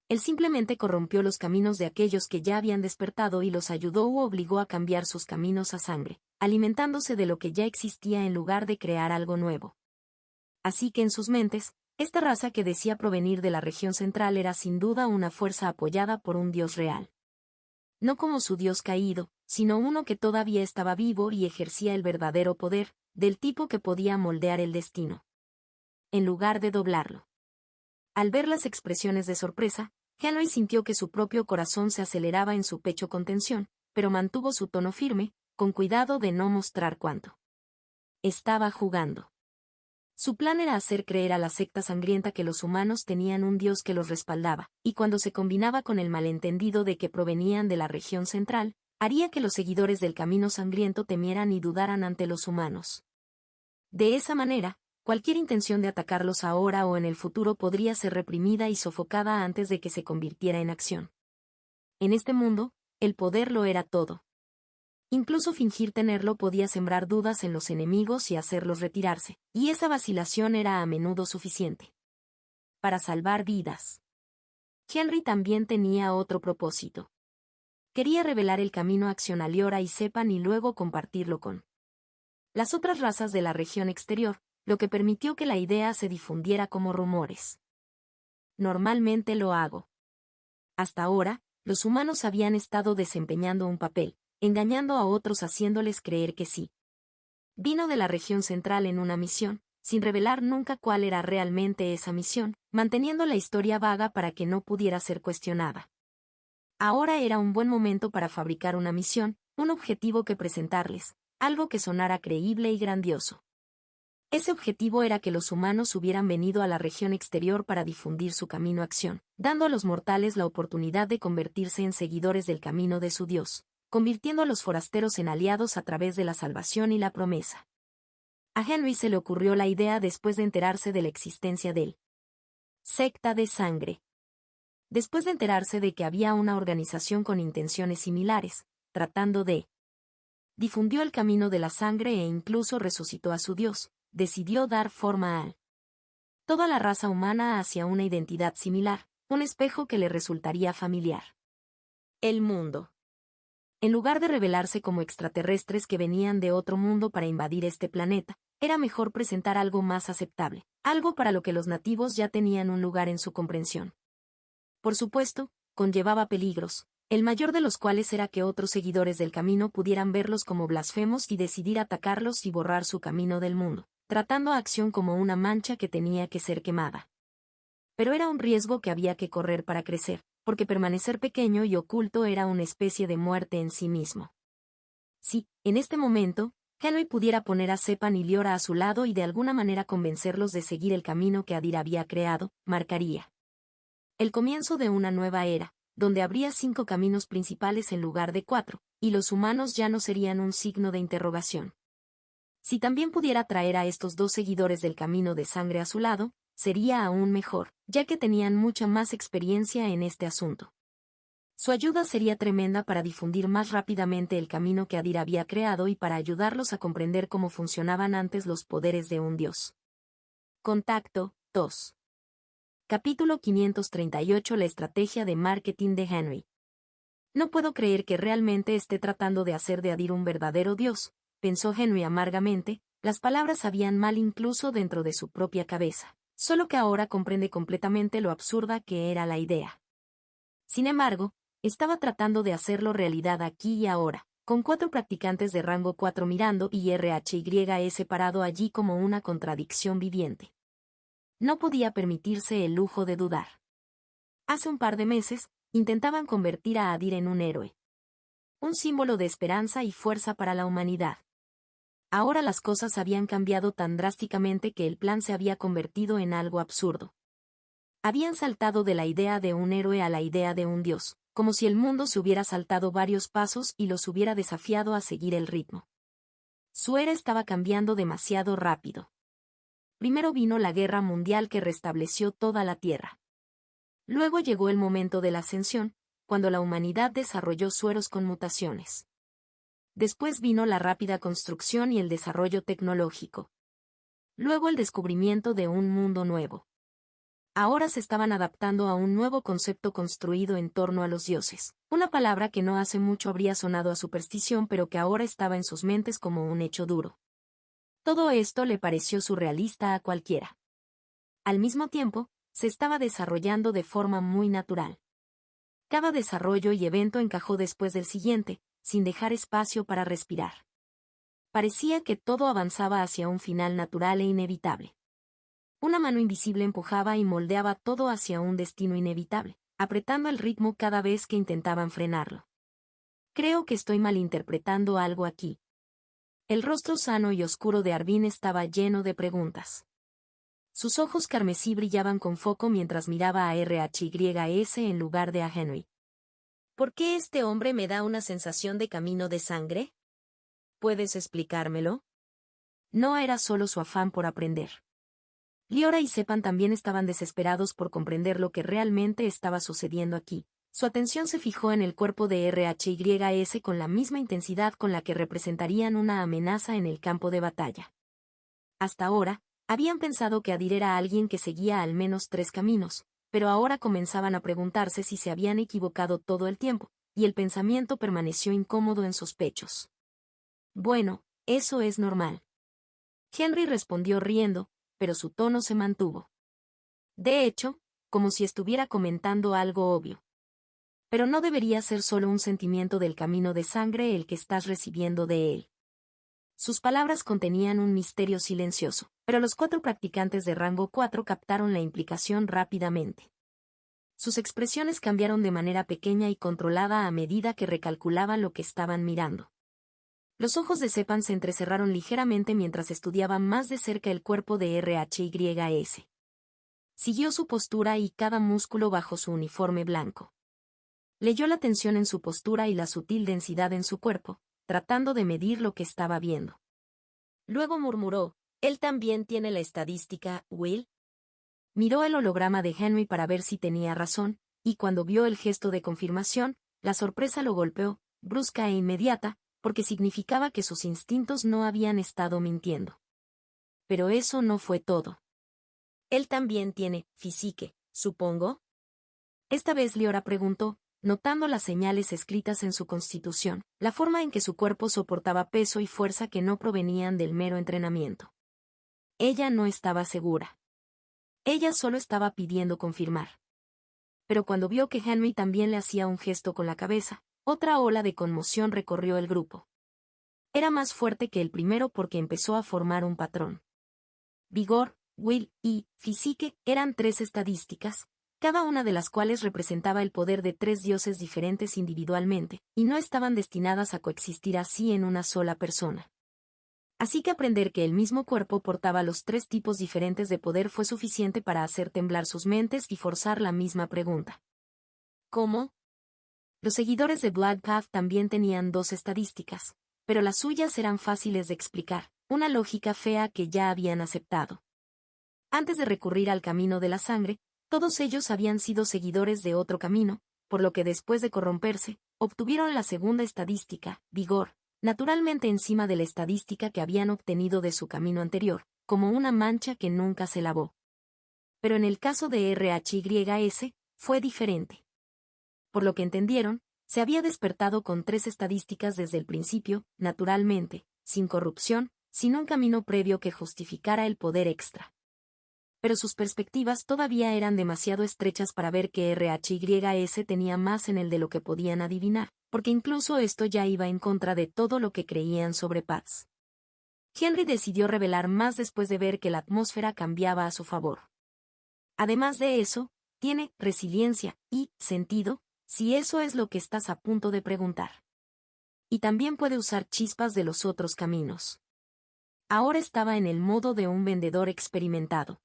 Él simplemente corrompió los caminos de aquellos que ya habían despertado y los ayudó u obligó a cambiar sus caminos a sangre, alimentándose de lo que ya existía en lugar de crear algo nuevo. Así que en sus mentes, esta raza que decía provenir de la región central era sin duda una fuerza apoyada por un dios real. No como su dios caído, sino uno que todavía estaba vivo y ejercía el verdadero poder, del tipo que podía moldear el destino, en lugar de doblarlo. Al ver las expresiones de sorpresa, Henry sintió que su propio corazón se aceleraba en su pecho con tensión, pero mantuvo su tono firme, con cuidado de no mostrar cuánto estaba jugando. Su plan era hacer creer a la secta sangrienta que los humanos tenían un dios que los respaldaba, y cuando se combinaba con el malentendido de que provenían de la región central, haría que los seguidores del camino sangriento temieran y dudaran ante los humanos. De esa manera, cualquier intención de atacarlos ahora o en el futuro podría ser reprimida y sofocada antes de que se convirtiera en acción. En este mundo, el poder lo era todo. Incluso fingir tenerlo podía sembrar dudas en los enemigos y hacerlos retirarse, y esa vacilación era a menudo suficiente para salvar vidas. Henry también tenía otro propósito. Quería revelar el camino a Acción a Liora y Sepan y luego compartirlo con las otras razas de la región exterior, lo que permitió que la idea se difundiera como rumores. Normalmente lo hago. Hasta ahora, los humanos habían estado desempeñando un papel, engañando a otros haciéndoles creer que sí. Vino de la región central en una misión, sin revelar nunca cuál era realmente esa misión, manteniendo la historia vaga para que no pudiera ser cuestionada. Ahora era un buen momento para fabricar una misión, un objetivo que presentarles, algo que sonara creíble y grandioso. Ese objetivo era que los humanos hubieran venido a la región exterior para difundir su camino a acción, dando a los mortales la oportunidad de convertirse en seguidores del camino de su Dios, convirtiendo a los forasteros en aliados a través de la salvación y la promesa. A Henry se le ocurrió la idea después de enterarse de la existencia del secta de sangre. Después de enterarse de que había una organización con intenciones similares, tratando de difundió el camino de la sangre e incluso resucitó a su Dios, decidió dar forma a toda la raza humana hacia una identidad similar, un espejo que le resultaría familiar. El mundo. En lugar de revelarse como extraterrestres que venían de otro mundo para invadir este planeta, era mejor presentar algo más aceptable, algo para lo que los nativos ya tenían un lugar en su comprensión. Por supuesto, conllevaba peligros, el mayor de los cuales era que otros seguidores del camino pudieran verlos como blasfemos y decidir atacarlos y borrar su camino del mundo, tratando a Acción como una mancha que tenía que ser quemada. Pero era un riesgo que había que correr para crecer, porque permanecer pequeño y oculto era una especie de muerte en sí mismo. Si, en este momento, Henry pudiera poner a Sepan y Liora a su lado y de alguna manera convencerlos de seguir el camino que Adir había creado, marcaría el comienzo de una nueva era, donde habría 5 caminos principales en lugar de 4, y los humanos ya no serían un signo de interrogación. Si también pudiera traer a estos 2 seguidores del camino de sangre a su lado, sería aún mejor, ya que tenían mucha más experiencia en este asunto. Su ayuda sería tremenda para difundir más rápidamente el camino que Adir había creado y para ayudarlos a comprender cómo funcionaban antes los poderes de un dios. Contacto 2. Capítulo 538. La estrategia de marketing de Henry. No puedo creer que realmente esté tratando de hacer de Adir un verdadero dios, pensó Henry amargamente. Las palabras sabían mal incluso dentro de su propia cabeza, solo que ahora comprende completamente lo absurda que era la idea. Sin embargo, estaba tratando de hacerlo realidad aquí y ahora, con 4 practicantes de rango 4 mirando y RHYS parado allí como una contradicción viviente. No podía permitirse el lujo de dudar. Hace un par de meses, intentaban convertir a Adir en un héroe. Un símbolo de esperanza y fuerza para la humanidad. Ahora las cosas habían cambiado tan drásticamente que el plan se había convertido en algo absurdo. Habían saltado de la idea de un héroe a la idea de un dios, como si el mundo se hubiera saltado varios pasos y los hubiera desafiado a seguir el ritmo. Su era estaba cambiando demasiado rápido. Primero vino la guerra mundial que restableció toda la Tierra. Luego llegó el momento de la ascensión, cuando la humanidad desarrolló sueros con mutaciones. Después vino la rápida construcción y el desarrollo tecnológico. Luego el descubrimiento de un mundo nuevo. Ahora se estaban adaptando a un nuevo concepto construido en torno a los dioses, una palabra que no hace mucho habría sonado a superstición pero que ahora estaba en sus mentes como un hecho duro. Todo esto le pareció surrealista a cualquiera. Al mismo tiempo, se estaba desarrollando de forma muy natural. Cada desarrollo y evento encajó después del siguiente, sin dejar espacio para respirar. Parecía que todo avanzaba hacia un final natural e inevitable. Una mano invisible empujaba y moldeaba todo hacia un destino inevitable, apretando el ritmo cada vez que intentaban frenarlo. Creo que estoy malinterpretando algo aquí. El rostro sano y oscuro de Arvin estaba lleno de preguntas. Sus ojos carmesí brillaban con foco mientras miraba a RHYS en lugar de a Henry. ¿Por qué este hombre me da una sensación de camino de sangre? ¿Puedes explicármelo? No era solo su afán por aprender. Liora y Sepan también estaban desesperados por comprender lo que realmente estaba sucediendo aquí. Su atención se fijó en el cuerpo de RHYS con la misma intensidad con la que representarían una amenaza en el campo de batalla. Hasta ahora, habían pensado que Adir era alguien que seguía al menos 3 caminos, pero ahora comenzaban a preguntarse si se habían equivocado todo el tiempo, y el pensamiento permaneció incómodo en sus pechos. Bueno, eso es normal. Henry respondió riendo, pero su tono se mantuvo. De hecho, como si estuviera comentando algo obvio. Pero no debería ser solo un sentimiento del camino de sangre el que estás recibiendo de él. Sus palabras contenían un misterio silencioso, pero los 4 practicantes de rango 4 captaron la implicación rápidamente. Sus expresiones cambiaron de manera pequeña y controlada a medida que recalculaban lo que estaban mirando. Los ojos de Sepan se entrecerraron ligeramente mientras estudiaban más de cerca el cuerpo de RHYS. Siguió su postura y cada músculo bajo su uniforme blanco. Leyó la tensión en su postura y la sutil densidad en su cuerpo, tratando de medir lo que estaba viendo. Luego murmuró, «¿Él también tiene la estadística, Will?» Miró el holograma de Henry para ver si tenía razón, y cuando vio el gesto de confirmación, la sorpresa lo golpeó, brusca e inmediata, porque significaba que sus instintos no habían estado mintiendo. Pero eso no fue todo. «Él también tiene physique, supongo». Esta vez Liora preguntó, notando las señales escritas en su constitución, la forma en que su cuerpo soportaba peso y fuerza que no provenían del mero entrenamiento. Ella no estaba segura. Ella solo estaba pidiendo confirmar. Pero cuando vio que Henry también le hacía un gesto con la cabeza, otra ola de conmoción recorrió el grupo. Era más fuerte que el primero porque empezó a formar un patrón. Vigor, Will y Physique eran 3 estadísticas, cada una de las cuales representaba el poder de 3 dioses diferentes individualmente, y no estaban destinadas a coexistir así en una sola persona. Así que aprender que el mismo cuerpo portaba los 3 tipos diferentes de poder fue suficiente para hacer temblar sus mentes y forzar la misma pregunta. ¿Cómo? Los seguidores de Bloodpath también tenían dos estadísticas, pero las suyas eran fáciles de explicar, una lógica fea que ya habían aceptado. Antes de recurrir al camino de la sangre, todos ellos habían sido seguidores de otro camino, por lo que después de corromperse, obtuvieron la segunda estadística, vigor, naturalmente encima de la estadística que habían obtenido de su camino anterior, como una mancha que nunca se lavó. Pero en el caso de RHYS, fue diferente. Por lo que entendieron, se había despertado con 3 estadísticas desde el principio, naturalmente, sin corrupción, sin un camino previo que justificara el poder extra. Pero sus perspectivas todavía eran demasiado estrechas para ver que RHYS tenía más en él de lo que podían adivinar, porque incluso esto ya iba en contra de todo lo que creían sobre Paz. Henry decidió revelar más después de ver que la atmósfera cambiaba a su favor. Además de eso, tiene resiliencia y sentido, si eso es lo que estás a punto de preguntar. Y también puede usar chispas de los otros caminos. Ahora estaba en el modo de un vendedor experimentado.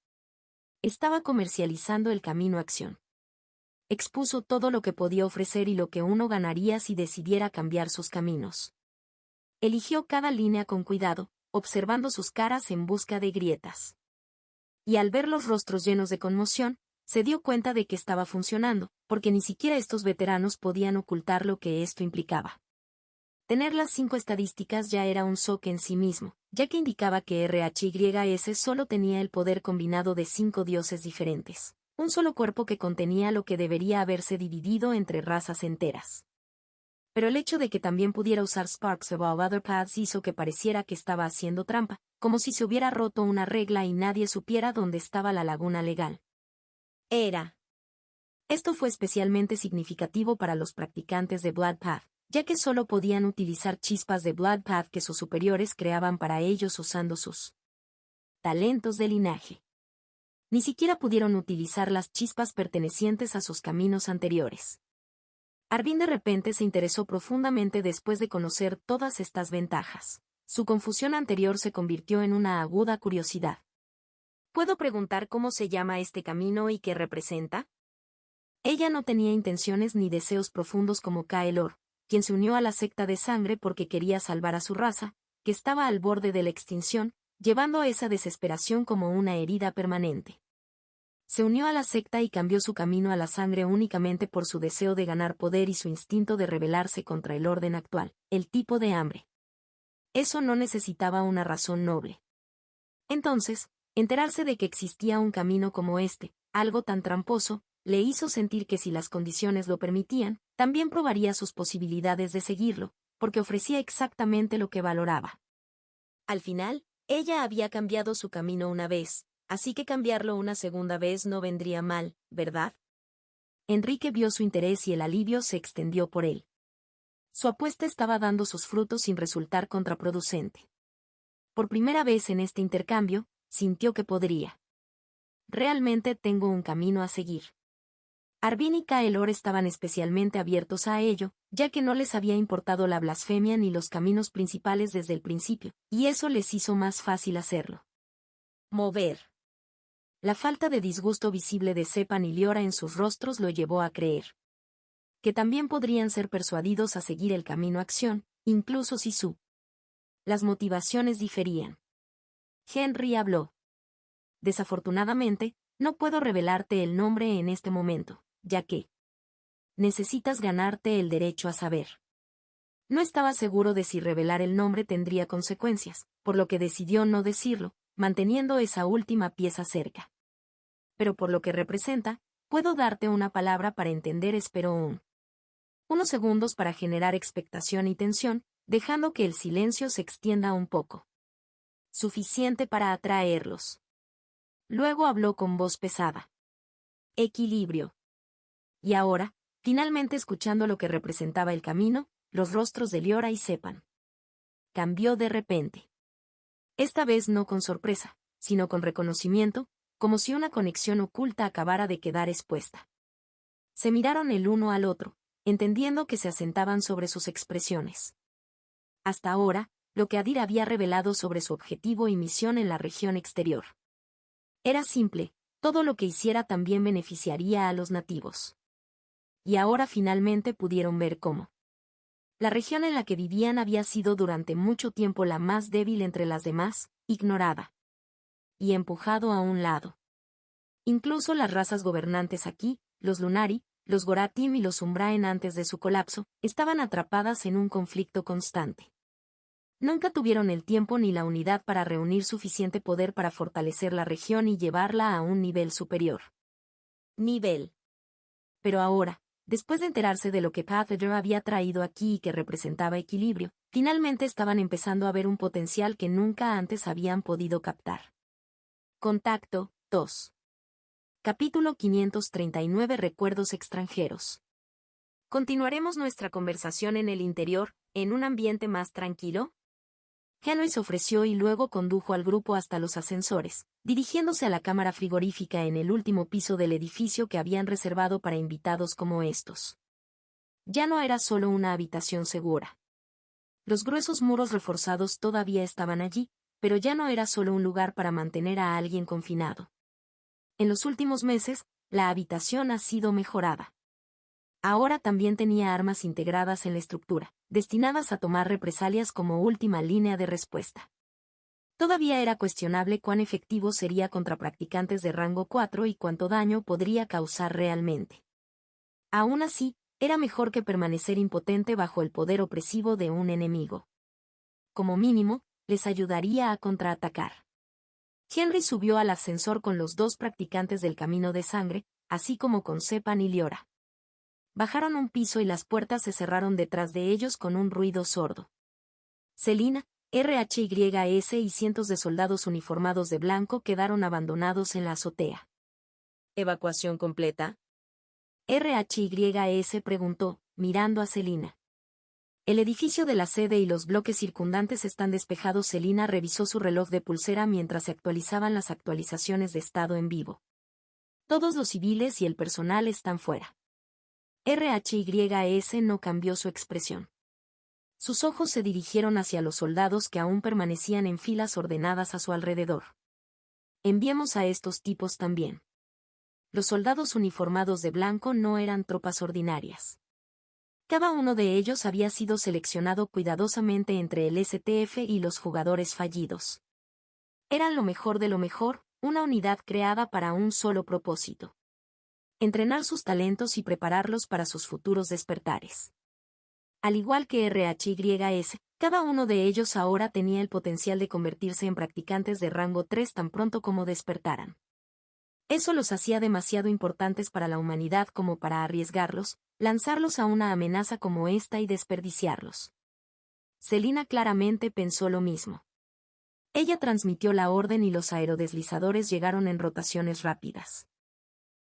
Estaba comercializando el camino acción. Expuso todo lo que podía ofrecer y lo que uno ganaría si decidiera cambiar sus caminos. Eligió cada línea con cuidado, observando sus caras en busca de grietas. Y al ver los rostros llenos de conmoción, se dio cuenta de que estaba funcionando, porque ni siquiera estos veteranos podían ocultar lo que esto implicaba. Tener las 5 estadísticas ya era un shock en sí mismo, ya que indicaba que RHYS solo tenía el poder combinado de 5 dioses diferentes, un solo cuerpo que contenía lo que debería haberse dividido entre razas enteras. Pero el hecho de que también pudiera usar Sparks Above Other Paths hizo que pareciera que estaba haciendo trampa, como si se hubiera roto una regla y nadie supiera dónde estaba la laguna legal. Esto fue especialmente significativo para los practicantes de Bloodpath, ya que solo podían utilizar chispas de Bloodpath que sus superiores creaban para ellos usando sus talentos de linaje. Ni siquiera pudieron utilizar las chispas pertenecientes a sus caminos anteriores. Arvin de repente se interesó profundamente después de conocer todas estas ventajas. Su confusión anterior se convirtió en una aguda curiosidad. ¿Puedo preguntar cómo se llama este camino y qué representa? Ella no tenía intenciones ni deseos profundos como Kaelor, quien se unió a la secta de sangre porque quería salvar a su raza, que estaba al borde de la extinción, llevando a esa desesperación como una herida permanente. Se unió a la secta y cambió su camino a la sangre únicamente por su deseo de ganar poder y su instinto de rebelarse contra el orden actual, el tipo de hambre. Eso no necesitaba una razón noble. Entonces, enterarse de que existía un camino como este, algo tan tramposo, le hizo sentir que si las condiciones lo permitían, también probaría sus posibilidades de seguirlo, porque ofrecía exactamente lo que valoraba. Al final, ella había cambiado su camino una vez, así que cambiarlo una segunda vez no vendría mal, ¿verdad? Enrique vio su interés y el alivio se extendió por él. Su apuesta estaba dando sus frutos sin resultar contraproducente. Por primera vez en este intercambio, sintió que podría. Realmente tengo un camino a seguir. Arvin y Kaelor estaban especialmente abiertos a ello, ya que no les había importado la blasfemia ni los caminos principales desde el principio, y eso les hizo más fácil hacerlo. Mover. La falta de disgusto visible de Sepan y Liora en sus rostros lo llevó a creer que también podrían ser persuadidos a seguir el camino acción, incluso si las motivaciones diferían. Henry habló. Desafortunadamente, no puedo revelarte el nombre en este momento, ya que necesitas ganarte el derecho a saber. No estaba seguro de si revelar el nombre tendría consecuencias, por lo que decidió no decirlo, manteniendo esa última pieza cerca. Pero por lo que representa, puedo darte una palabra para entender. Esperó unos segundos para generar expectación y tensión, dejando que el silencio se extienda un poco. Suficiente para atraerlos. Luego habló con voz pesada. Equilibrio. Y ahora, finalmente escuchando lo que representaba el camino, los rostros de Liora y Sepan. Cambió de repente. Esta vez no con sorpresa, sino con reconocimiento, como si una conexión oculta acabara de quedar expuesta. Se miraron el uno al otro, entendiendo que se asentaban sobre sus expresiones. Hasta ahora, lo que Adir había revelado sobre su objetivo y misión en la región exterior. Era simple, todo lo que hiciera también beneficiaría a los nativos. y ahora finalmente pudieron ver cómo. La región en la que vivían había sido durante mucho tiempo la más débil entre las demás, ignorada y empujado a un lado. Incluso las razas gobernantes aquí, los Lunari, los Goratim y los Umbraen antes de su colapso, estaban atrapadas en un conflicto constante. Nunca tuvieron el tiempo ni la unidad para reunir suficiente poder para fortalecer la región y llevarla a un nivel superior. Pero ahora, después de enterarse de lo que Pathfinder había traído aquí y que representaba equilibrio, finalmente estaban empezando a ver un potencial que nunca antes habían podido captar. Contacto 2. Capítulo 539 Recuerdos extranjeros. ¿Continuaremos nuestra conversación en el interior, en un ambiente más tranquilo? Henry se ofreció y luego condujo al grupo hasta los ascensores, dirigiéndose a la cámara frigorífica en el último piso del edificio que habían reservado para invitados como estos. Ya no era solo una habitación segura. Los gruesos muros reforzados todavía estaban allí, pero ya no era solo un lugar para mantener a alguien confinado. En los últimos meses, la habitación ha sido mejorada. Ahora también tenía armas integradas en la estructura, destinadas a tomar represalias como última línea de respuesta. Todavía era cuestionable cuán efectivo sería contra practicantes de rango 4 y cuánto daño podría causar realmente. Aún así, era mejor que permanecer impotente bajo el poder opresivo de un enemigo. Como mínimo, les ayudaría a contraatacar. Henry subió al ascensor con los dos practicantes del Camino de Sangre, así como con Sepan y Liora. Bajaron un piso y las puertas se cerraron detrás de ellos con un ruido sordo. Selina, RHYS y cientos de soldados uniformados de blanco quedaron abandonados en la azotea. ¿Evacuación completa? RHYS preguntó, mirando a Selina. El edificio de la sede y los bloques circundantes están despejados. Selina revisó su reloj de pulsera mientras se actualizaban las actualizaciones de estado en vivo. Todos los civiles y el personal están fuera. RHYS no cambió su expresión. Sus ojos se dirigieron hacia los soldados que aún permanecían en filas ordenadas a su alrededor. Enviemos a estos tipos también. Los soldados uniformados de blanco no eran tropas ordinarias. Cada uno de ellos había sido seleccionado cuidadosamente entre el STF y los jugadores fallidos. Eran lo mejor de lo mejor, una unidad creada para un solo propósito: entrenar sus talentos y prepararlos para sus futuros despertares. Al igual que RHYS, cada uno de ellos ahora tenía el potencial de convertirse en practicantes de rango 3 tan pronto como despertaran. Eso los hacía demasiado importantes para la humanidad como para arriesgarlos, lanzarlos a una amenaza como esta y desperdiciarlos. Selina claramente pensó lo mismo. Ella transmitió la orden y los aerodeslizadores llegaron en rotaciones rápidas.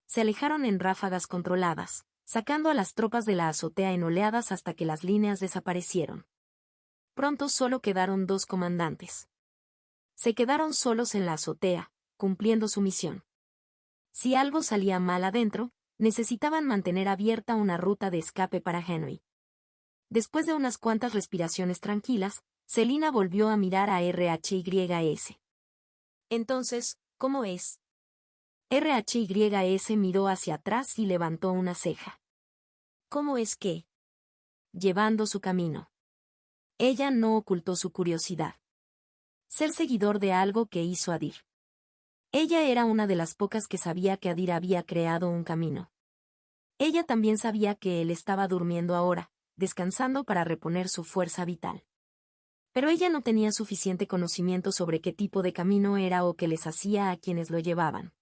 Se alejaron en ráfagas controladas, sacando a las tropas de la azotea en oleadas hasta que las líneas desaparecieron. Pronto solo quedaron dos comandantes. Se quedaron solos en la azotea, cumpliendo su misión. Si algo salía mal adentro, necesitaban mantener abierta una ruta de escape para Henry. Después de unas cuantas respiraciones tranquilas, Selina volvió a mirar a RHYS. Entonces, ¿cómo es? RHYS miró hacia atrás y levantó una ceja. ¿Cómo es que? Llevando su camino. Ella no ocultó su curiosidad. Ser seguidor de algo que hizo Adir. Ella era una de las pocas que sabía que Adir había creado un camino. Ella también sabía que él estaba durmiendo ahora, descansando para reponer su fuerza vital. Pero ella no tenía suficiente conocimiento sobre qué tipo de camino era o qué les hacía a quienes lo llevaban.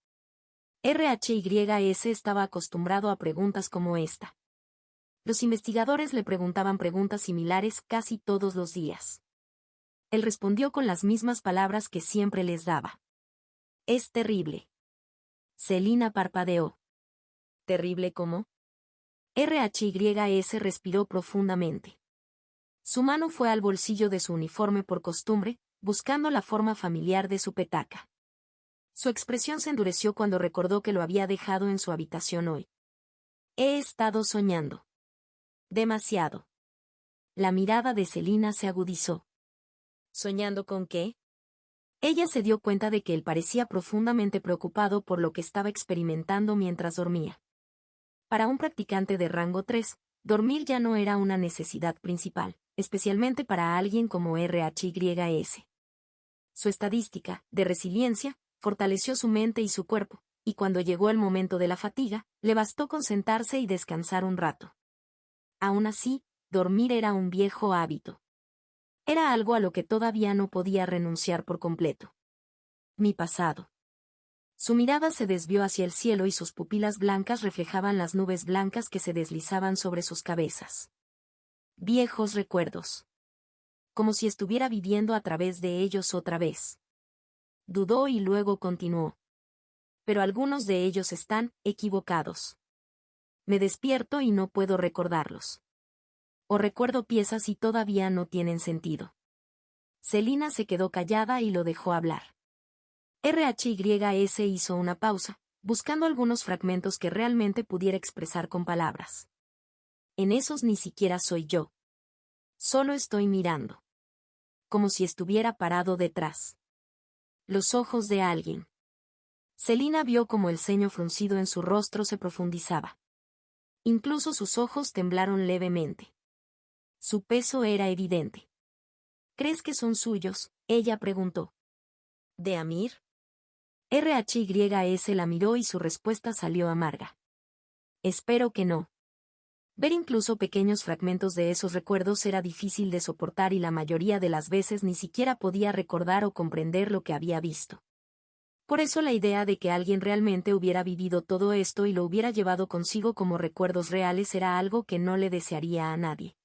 RHYS estaba acostumbrado a preguntas como esta. Los investigadores le preguntaban preguntas similares casi todos los días. Él respondió con las mismas palabras que siempre les daba. Es terrible. Selina parpadeó. ¿Terrible cómo? RHYS respiró profundamente. Su mano fue al bolsillo de su uniforme por costumbre, buscando la forma familiar de su petaca. Su expresión se endureció cuando recordó que lo había dejado en su habitación hoy. He estado soñando. Demasiado. La mirada de Selina se agudizó. ¿Soñando con qué? Ella se dio cuenta de que él parecía profundamente preocupado por lo que estaba experimentando mientras dormía. Para un practicante de rango 3, dormir ya no era una necesidad principal, especialmente para alguien como RHYS. Su estadística, de resiliencia, fortaleció su mente y su cuerpo, y cuando llegó el momento de la fatiga, le bastó con sentarse y descansar un rato. Aún así, dormir era un viejo hábito. Era algo a lo que todavía no podía renunciar por completo. Mi pasado. Su mirada se desvió hacia el cielo y sus pupilas blancas reflejaban las nubes blancas que se deslizaban sobre sus cabezas. Viejos recuerdos. Como si estuviera viviendo a través de ellos otra vez. Dudó y luego continuó. Pero algunos de ellos están equivocados. Me despierto y no puedo recordarlos. O recuerdo piezas y todavía no tienen sentido. Selina se quedó callada y lo dejó hablar. RHYS hizo una pausa, buscando algunos fragmentos que realmente pudiera expresar con palabras. En esos ni siquiera soy yo. Solo estoy mirando. Como si estuviera parado detrás. Los ojos de alguien. Selina vio como el ceño fruncido en su rostro se profundizaba. Incluso sus ojos temblaron levemente. Su peso era evidente. ¿Crees que son suyos?, ella preguntó. ¿De Amir? RHYS la miró y su respuesta salió amarga. Espero que no. Ver incluso pequeños fragmentos de esos recuerdos era difícil de soportar y la mayoría de las veces ni siquiera podía recordar o comprender lo que había visto. Por eso la idea de que alguien realmente hubiera vivido todo esto y lo hubiera llevado consigo como recuerdos reales era algo que no le desearía a nadie.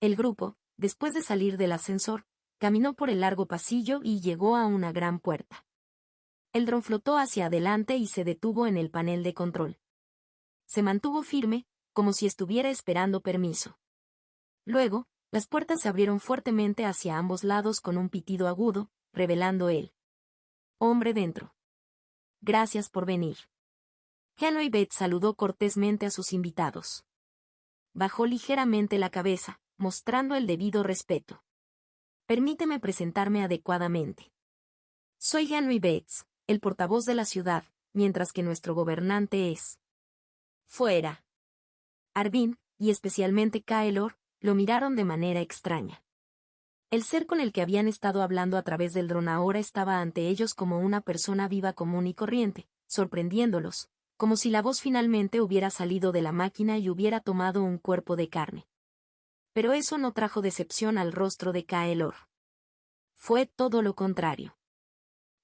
El grupo, después de salir del ascensor, caminó por el largo pasillo y llegó a una gran puerta. El dron flotó hacia adelante y se detuvo en el panel de control. Se mantuvo firme, como si estuviera esperando permiso. Luego, las puertas se abrieron fuertemente hacia ambos lados con un pitido agudo, revelando el hombre dentro. Gracias por venir. Henry Bates saludó cortésmente a sus invitados. Bajó ligeramente la cabeza, mostrando el debido respeto. Permíteme presentarme adecuadamente. Soy Henry Bates, el portavoz de la ciudad, mientras que nuestro gobernante es fuera. Arvin, y especialmente Kaelor, lo miraron de manera extraña. El ser con el que habían estado hablando a través del dron ahora estaba ante ellos como una persona viva común y corriente, sorprendiéndolos, como si la voz finalmente hubiera salido de la máquina y hubiera tomado un cuerpo de carne. Pero eso no trajo decepción al rostro de Kaelor. Fue todo lo contrario.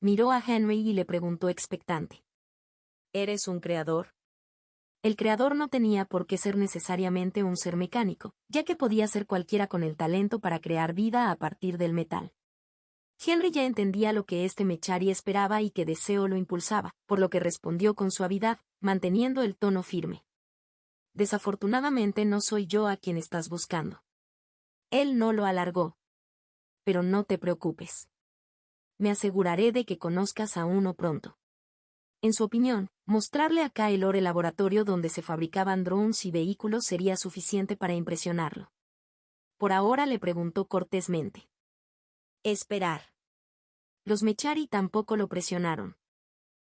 Miró a Henry y le preguntó expectante. ¿Eres un creador? El creador no tenía por qué ser necesariamente un ser mecánico, ya que podía ser cualquiera con el talento para crear vida a partir del metal. Henry ya entendía lo que este Mechari esperaba y que deseo lo impulsaba, por lo que respondió con suavidad, manteniendo el tono firme. Desafortunadamente no soy yo a quien estás buscando. Él no lo alargó. Pero no te preocupes. Me aseguraré de que conozcas a uno pronto. En su opinión, mostrarle a Kaelor el laboratorio donde se fabricaban drones y vehículos sería suficiente para impresionarlo. Por ahora le preguntó cortésmente. Esperar. Los Mechari tampoco lo presionaron.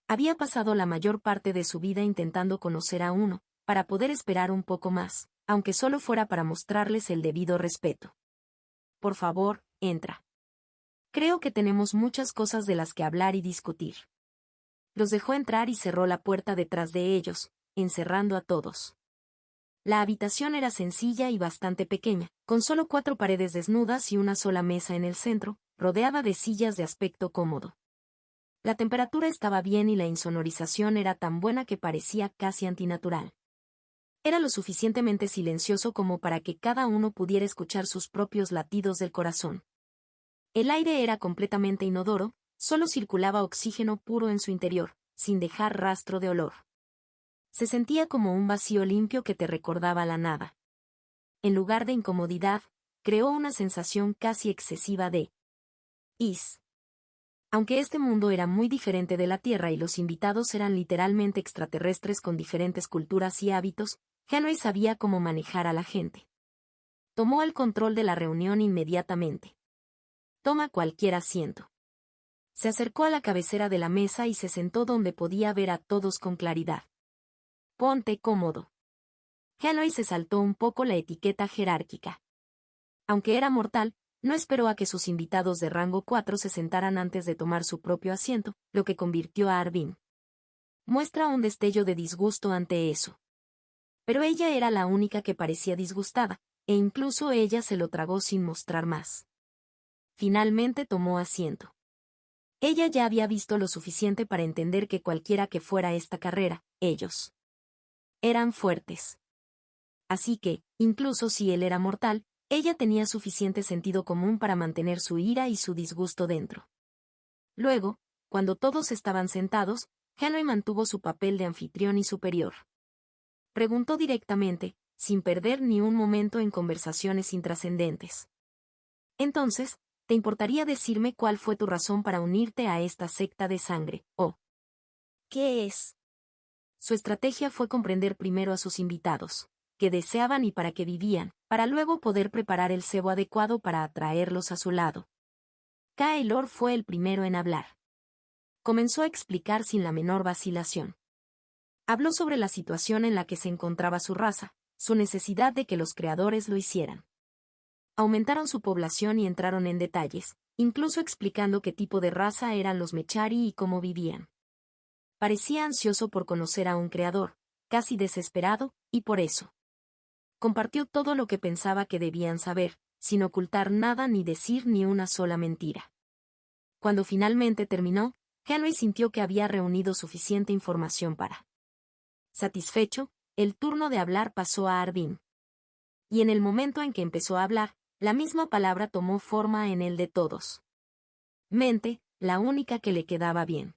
Había pasado la mayor parte de su vida intentando conocer a uno, para poder esperar un poco más, aunque solo fuera para mostrarles el debido respeto. Por favor, entra. Creo que tenemos muchas cosas de las que hablar y discutir. Los dejó entrar y cerró la puerta detrás de ellos, encerrando a todos. La habitación era sencilla y bastante pequeña, con solo 4 paredes desnudas y una sola mesa en el centro, rodeada de sillas de aspecto cómodo. La temperatura estaba bien y la insonorización era tan buena que parecía casi antinatural. Era lo suficientemente silencioso como para que cada uno pudiera escuchar sus propios latidos del corazón. El aire era completamente inodoro, solo circulaba oxígeno puro en su interior, sin dejar rastro de olor. Se sentía como un vacío limpio que te recordaba la nada. En lugar de incomodidad, creó una sensación casi excesiva de is. Aunque este mundo era muy diferente de la Tierra y los invitados eran literalmente extraterrestres con diferentes culturas y hábitos, Henry sabía cómo manejar a la gente. Tomó el control de la reunión inmediatamente. Toma cualquier asiento. Se acercó a la cabecera de la mesa y se sentó donde podía ver a todos con claridad. Ponte cómodo. Henry se saltó un poco la etiqueta jerárquica. Aunque era mortal, no esperó a que sus invitados de rango 4 se sentaran antes de tomar su propio asiento, lo que convirtió a Arvin. Muestra un destello de disgusto ante eso. Pero ella era la única que parecía disgustada, e incluso ella se lo tragó sin mostrar más. Finalmente tomó asiento. Ella ya había visto lo suficiente para entender que cualquiera que fuera esta carrera, ellos eran fuertes. Así que, incluso si él era mortal, ella tenía suficiente sentido común para mantener su ira y su disgusto dentro. Luego, cuando todos estaban sentados, Henry mantuvo su papel de anfitrión y superior. Preguntó directamente, sin perder ni un momento en conversaciones intrascendentes. Entonces, ¿te importaría decirme cuál fue tu razón para unirte a esta secta de sangre, o qué es? Su estrategia fue comprender primero a sus invitados, qué deseaban y para qué vivían, para luego poder preparar el cebo adecuado para atraerlos a su lado. Kaelor fue el primero en hablar. Comenzó a explicar sin la menor vacilación. Habló sobre la situación en la que se encontraba su raza, su necesidad de que los creadores lo hicieran. Aumentaron su población y entraron en detalles, incluso explicando qué tipo de raza eran los Mechari y cómo vivían. Parecía ansioso por conocer a un creador, casi desesperado, y por eso compartió todo lo que pensaba que debían saber, sin ocultar nada ni decir ni una sola mentira. Cuando finalmente terminó, Henry sintió que había reunido suficiente información para. Satisfecho, el turno de hablar pasó a Arvin. Y en el momento en que empezó a hablar, la misma palabra tomó forma en el de todos. Mente, la única que le quedaba bien.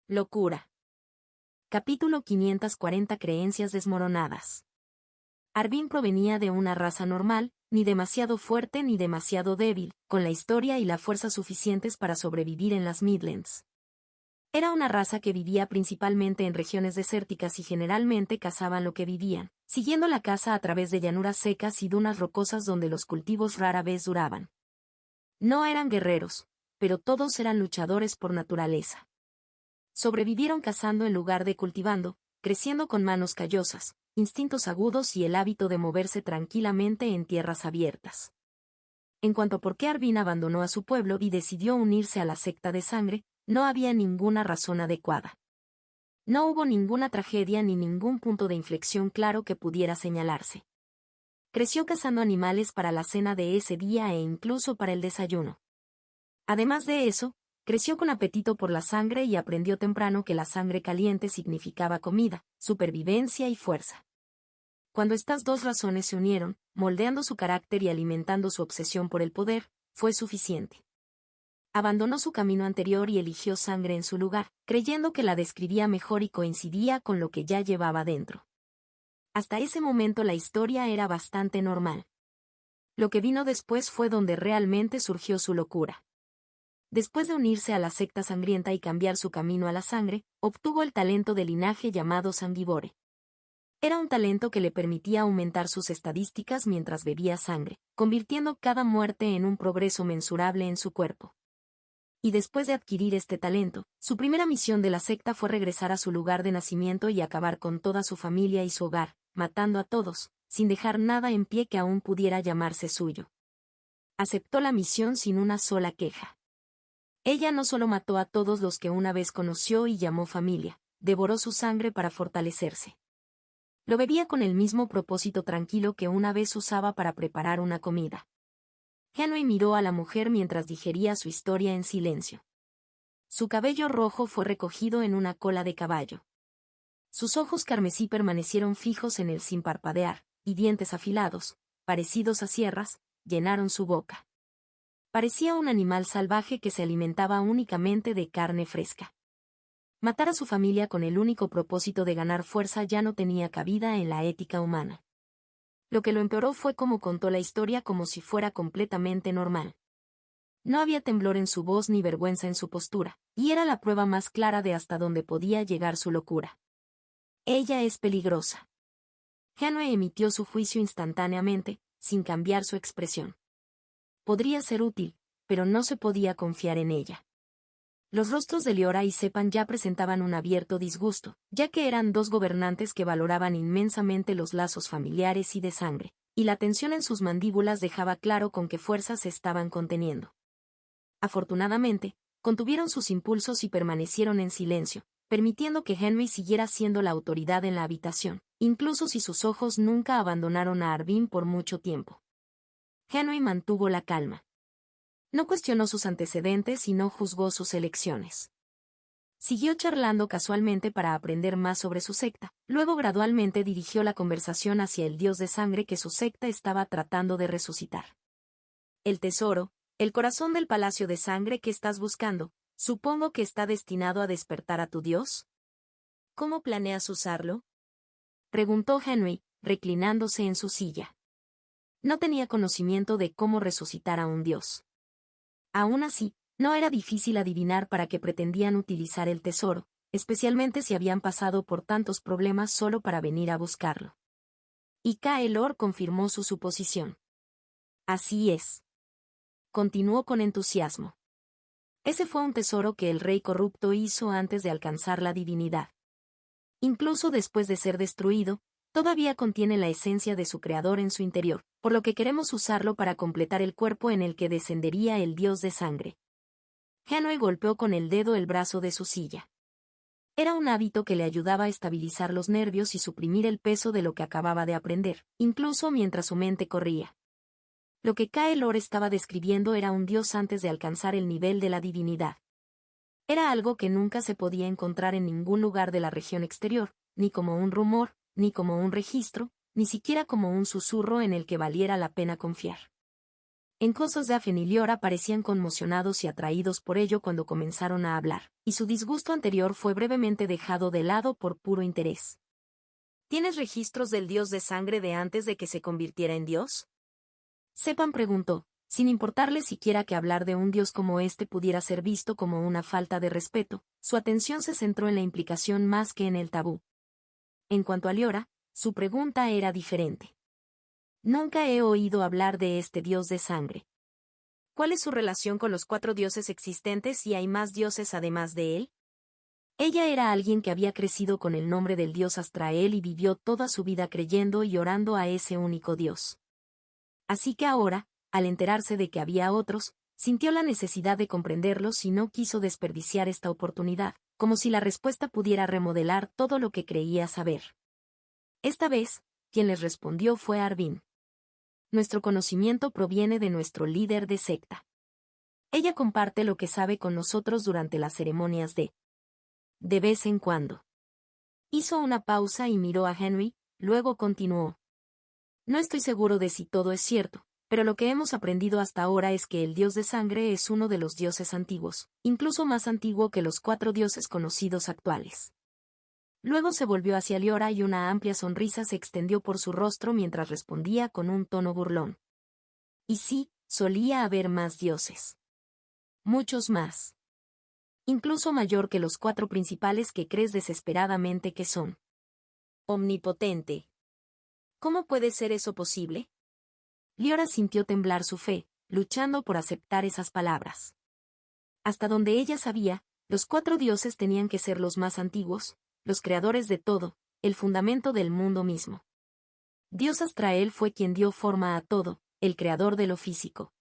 Locura. Capítulo 540 Creencias desmoronadas. Arvin provenía de una raza normal, ni demasiado fuerte ni demasiado débil, con la historia y la fuerza suficientes para sobrevivir en las Midlands. Era una raza que vivía principalmente en regiones desérticas y generalmente cazaban lo que vivían, siguiendo la caza a través de llanuras secas y dunas rocosas donde los cultivos rara vez duraban. No eran guerreros, pero todos eran luchadores por naturaleza. Sobrevivieron cazando en lugar de cultivando, creciendo con manos callosas, instintos agudos y el hábito de moverse tranquilamente en tierras abiertas. En cuanto a por qué Arvin abandonó a su pueblo y decidió unirse a la secta de sangre, no había ninguna razón adecuada. No hubo ninguna tragedia ni ningún punto de inflexión claro que pudiera señalarse. Creció cazando animales para la cena de ese día e incluso para el desayuno. Además de eso, creció con apetito por la sangre y aprendió temprano que la sangre caliente significaba comida, supervivencia y fuerza. Cuando estas dos razones se unieron, moldeando su carácter y alimentando su obsesión por el poder, fue suficiente. Abandonó su camino anterior y eligió sangre en su lugar, creyendo que la describía mejor y coincidía con lo que ya llevaba dentro. Hasta ese momento la historia era bastante normal. Lo que vino después fue donde realmente surgió su locura. Después de unirse a la secta sangrienta y cambiar su camino a la sangre, obtuvo el talento de linaje llamado Sangivore. Era un talento que le permitía aumentar sus estadísticas mientras bebía sangre, convirtiendo cada muerte en un progreso mensurable en su cuerpo. Y después de adquirir este talento, su primera misión de la secta fue regresar a su lugar de nacimiento y acabar con toda su familia y su hogar, matando a todos, sin dejar nada en pie que aún pudiera llamarse suyo. Aceptó la misión sin una sola queja. Ella no solo mató a todos los que una vez conoció y llamó familia, devoró su sangre para fortalecerse. Lo bebía con el mismo propósito tranquilo que una vez usaba para preparar una comida. Henry miró a la mujer mientras digería su historia en silencio. Su cabello rojo fue recogido en una cola de caballo. Sus ojos carmesí permanecieron fijos en él sin parpadear, y dientes afilados, parecidos a sierras, llenaron su boca. Parecía un animal salvaje que se alimentaba únicamente de carne fresca. Matar a su familia con el único propósito de ganar fuerza ya no tenía cabida en la ética humana. Lo que lo empeoró fue cómo contó la historia como si fuera completamente normal. No había temblor en su voz ni vergüenza en su postura, y era la prueba más clara de hasta dónde podía llegar su locura. Ella es peligrosa. Henry emitió su juicio instantáneamente, sin cambiar su expresión. Podría ser útil, pero no se podía confiar en ella. Los rostros de Liora y Sepan ya presentaban un abierto disgusto, ya que eran dos gobernantes que valoraban inmensamente los lazos familiares y de sangre, y la tensión en sus mandíbulas dejaba claro con qué fuerzas se estaban conteniendo. Afortunadamente, contuvieron sus impulsos y permanecieron en silencio, permitiendo que Henry siguiera siendo la autoridad en la habitación, incluso si sus ojos nunca abandonaron a Arvin por mucho tiempo. Henry mantuvo la calma. No cuestionó sus antecedentes y no juzgó sus elecciones. Siguió charlando casualmente para aprender más sobre su secta, luego gradualmente dirigió la conversación hacia el dios de sangre que su secta estaba tratando de resucitar. El tesoro, el corazón del palacio de sangre que estás buscando, supongo que está destinado a despertar a tu dios. ¿Cómo planeas usarlo? Preguntó Henry, reclinándose en su silla. No tenía conocimiento de cómo resucitar a un dios. Aún así, no era difícil adivinar para qué pretendían utilizar el tesoro, especialmente si habían pasado por tantos problemas solo para venir a buscarlo. Y Kaelor confirmó su suposición. Así es. Continuó con entusiasmo. Ese fue un tesoro que el rey corrupto hizo antes de alcanzar la divinidad. Incluso después de ser destruido, todavía contiene la esencia de su creador en su interior, por lo que queremos usarlo para completar el cuerpo en el que descendería el dios de sangre. Henry golpeó con el dedo el brazo de su silla. Era un hábito que le ayudaba a estabilizar los nervios y suprimir el peso de lo que acababa de aprender, incluso mientras su mente corría. Lo que Kaelor estaba describiendo era un dios antes de alcanzar el nivel de la divinidad. Era algo que nunca se podía encontrar en ningún lugar de la región exterior, ni como un rumor, ni como un registro, ni siquiera como un susurro en el que valiera la pena confiar. En cosas de Afen y Liora parecían conmocionados y atraídos por ello cuando comenzaron a hablar, y su disgusto anterior fue brevemente dejado de lado por puro interés. ¿Tienes registros del dios de sangre de antes de que se convirtiera en dios? Sepan preguntó, sin importarle siquiera que hablar de un dios como este pudiera ser visto como una falta de respeto, su atención se centró en la implicación más que en el tabú. En cuanto a Liora, su pregunta era diferente. Nunca he oído hablar de este dios de sangre. ¿Cuál es su relación con los 4 dioses existentes y hay más dioses además de él? Ella era alguien que había crecido con el nombre del dios Astrael y vivió toda su vida creyendo y orando a ese único dios. Así que ahora, al enterarse de que había otros, sintió la necesidad de comprenderlos y no quiso desperdiciar esta oportunidad, como si la respuesta pudiera remodelar todo lo que creía saber. Esta vez, quien les respondió fue Arvin. Nuestro conocimiento proviene de nuestro líder de secta. Ella comparte lo que sabe con nosotros durante las ceremonias de vez en cuando. Hizo una pausa y miró a Henry, luego continuó. No estoy seguro de si todo es cierto, pero lo que hemos aprendido hasta ahora es que el dios de sangre es uno de los dioses antiguos, incluso más antiguo que los 4 dioses conocidos actuales. Luego se volvió hacia Liora y una amplia sonrisa se extendió por su rostro mientras respondía con un tono burlón. Y sí, solía haber más dioses. Muchos más. Incluso mayor que los 4 principales que crees desesperadamente que son. Omnipotente. ¿Cómo puede ser eso posible? Liora sintió temblar su fe, luchando por aceptar esas palabras. Hasta donde ella sabía, los 4 dioses tenían que ser los más antiguos, los creadores de todo, el fundamento del mundo mismo. Dios Astrael fue quien dio forma a todo, el creador de lo físico.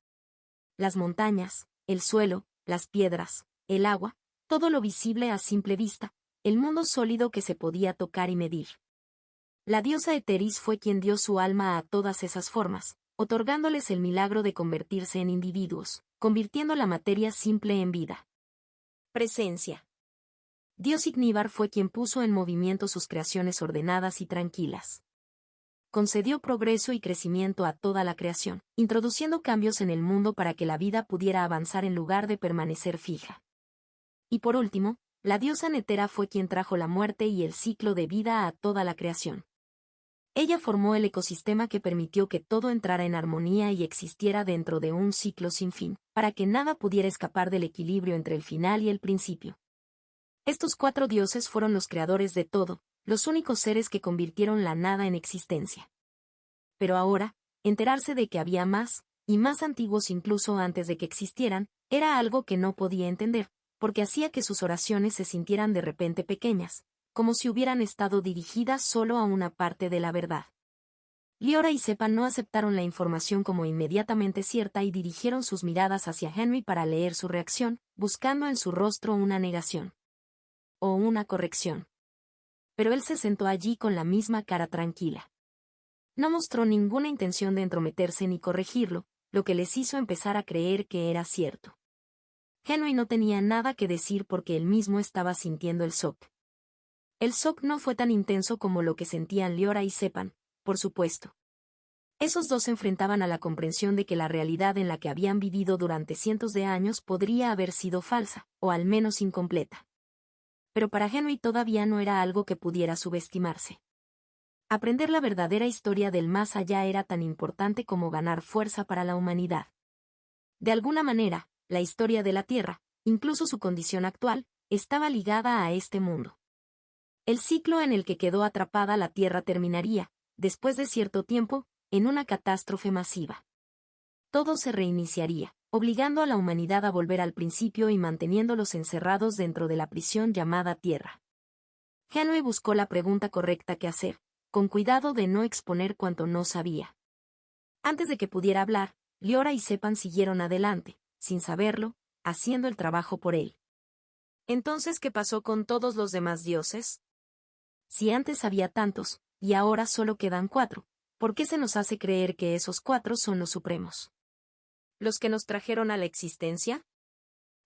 Las montañas, el suelo, las piedras, el agua, todo lo visible a simple vista, el mundo sólido que se podía tocar y medir. La diosa Eteris fue quien dio su alma a todas esas formas, otorgándoles el milagro de convertirse en individuos, convirtiendo la materia simple en vida. Presencia. Dios Ignívar fue quien puso en movimiento sus creaciones ordenadas y tranquilas. Concedió progreso y crecimiento a toda la creación, introduciendo cambios en el mundo para que la vida pudiera avanzar en lugar de permanecer fija. Y por último, la diosa Netera fue quien trajo la muerte y el ciclo de vida a toda la creación. Ella formó el ecosistema que permitió que todo entrara en armonía y existiera dentro de un ciclo sin fin, para que nada pudiera escapar del equilibrio entre el final y el principio. Estos 4 dioses fueron los creadores de todo, los únicos seres que convirtieron la nada en existencia. Pero ahora, enterarse de que había más, y más antiguos incluso antes de que existieran, era algo que no podía entender, porque hacía que sus oraciones se sintieran de repente pequeñas, como si hubieran estado dirigidas solo a una parte de la verdad. Liora y Sepan no aceptaron la información como inmediatamente cierta y dirigieron sus miradas hacia Henry para leer su reacción, buscando en su rostro una negación. O una corrección. Pero él se sentó allí con la misma cara tranquila. No mostró ninguna intención de entrometerse ni corregirlo, lo que les hizo empezar a creer que era cierto. Henry no tenía nada que decir porque él mismo estaba sintiendo el shock. El shock no fue tan intenso como lo que sentían Liora y Sepan, por supuesto. Esos dos se enfrentaban a la comprensión de que la realidad en la que habían vivido durante cientos de años podría haber sido falsa, o al menos incompleta. Pero para Henry todavía no era algo que pudiera subestimarse. Aprender la verdadera historia del más allá era tan importante como ganar fuerza para la humanidad. De alguna manera, la historia de la Tierra, incluso su condición actual, estaba ligada a este mundo. El ciclo en el que quedó atrapada la Tierra terminaría, después de cierto tiempo, en una catástrofe masiva. Todo se reiniciaría, obligando a la humanidad a volver al principio y manteniéndolos encerrados dentro de la prisión llamada Tierra. Henry buscó la pregunta correcta que hacer, con cuidado de no exponer cuanto no sabía. Antes de que pudiera hablar, Liora y Sepan siguieron adelante, sin saberlo, haciendo el trabajo por él. ¿Entonces qué pasó con todos los demás dioses? Si antes había tantos, y ahora solo quedan 4, ¿por qué se nos hace creer que esos 4 son los supremos? ¿Los que nos trajeron a la existencia?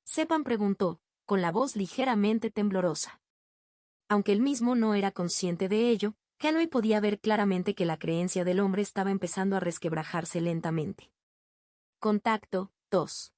Sepan preguntó, con la voz ligeramente temblorosa. Aunque él mismo no era consciente de ello, Henry podía ver claramente que la creencia del hombre estaba empezando a resquebrajarse lentamente. Contacto, 2.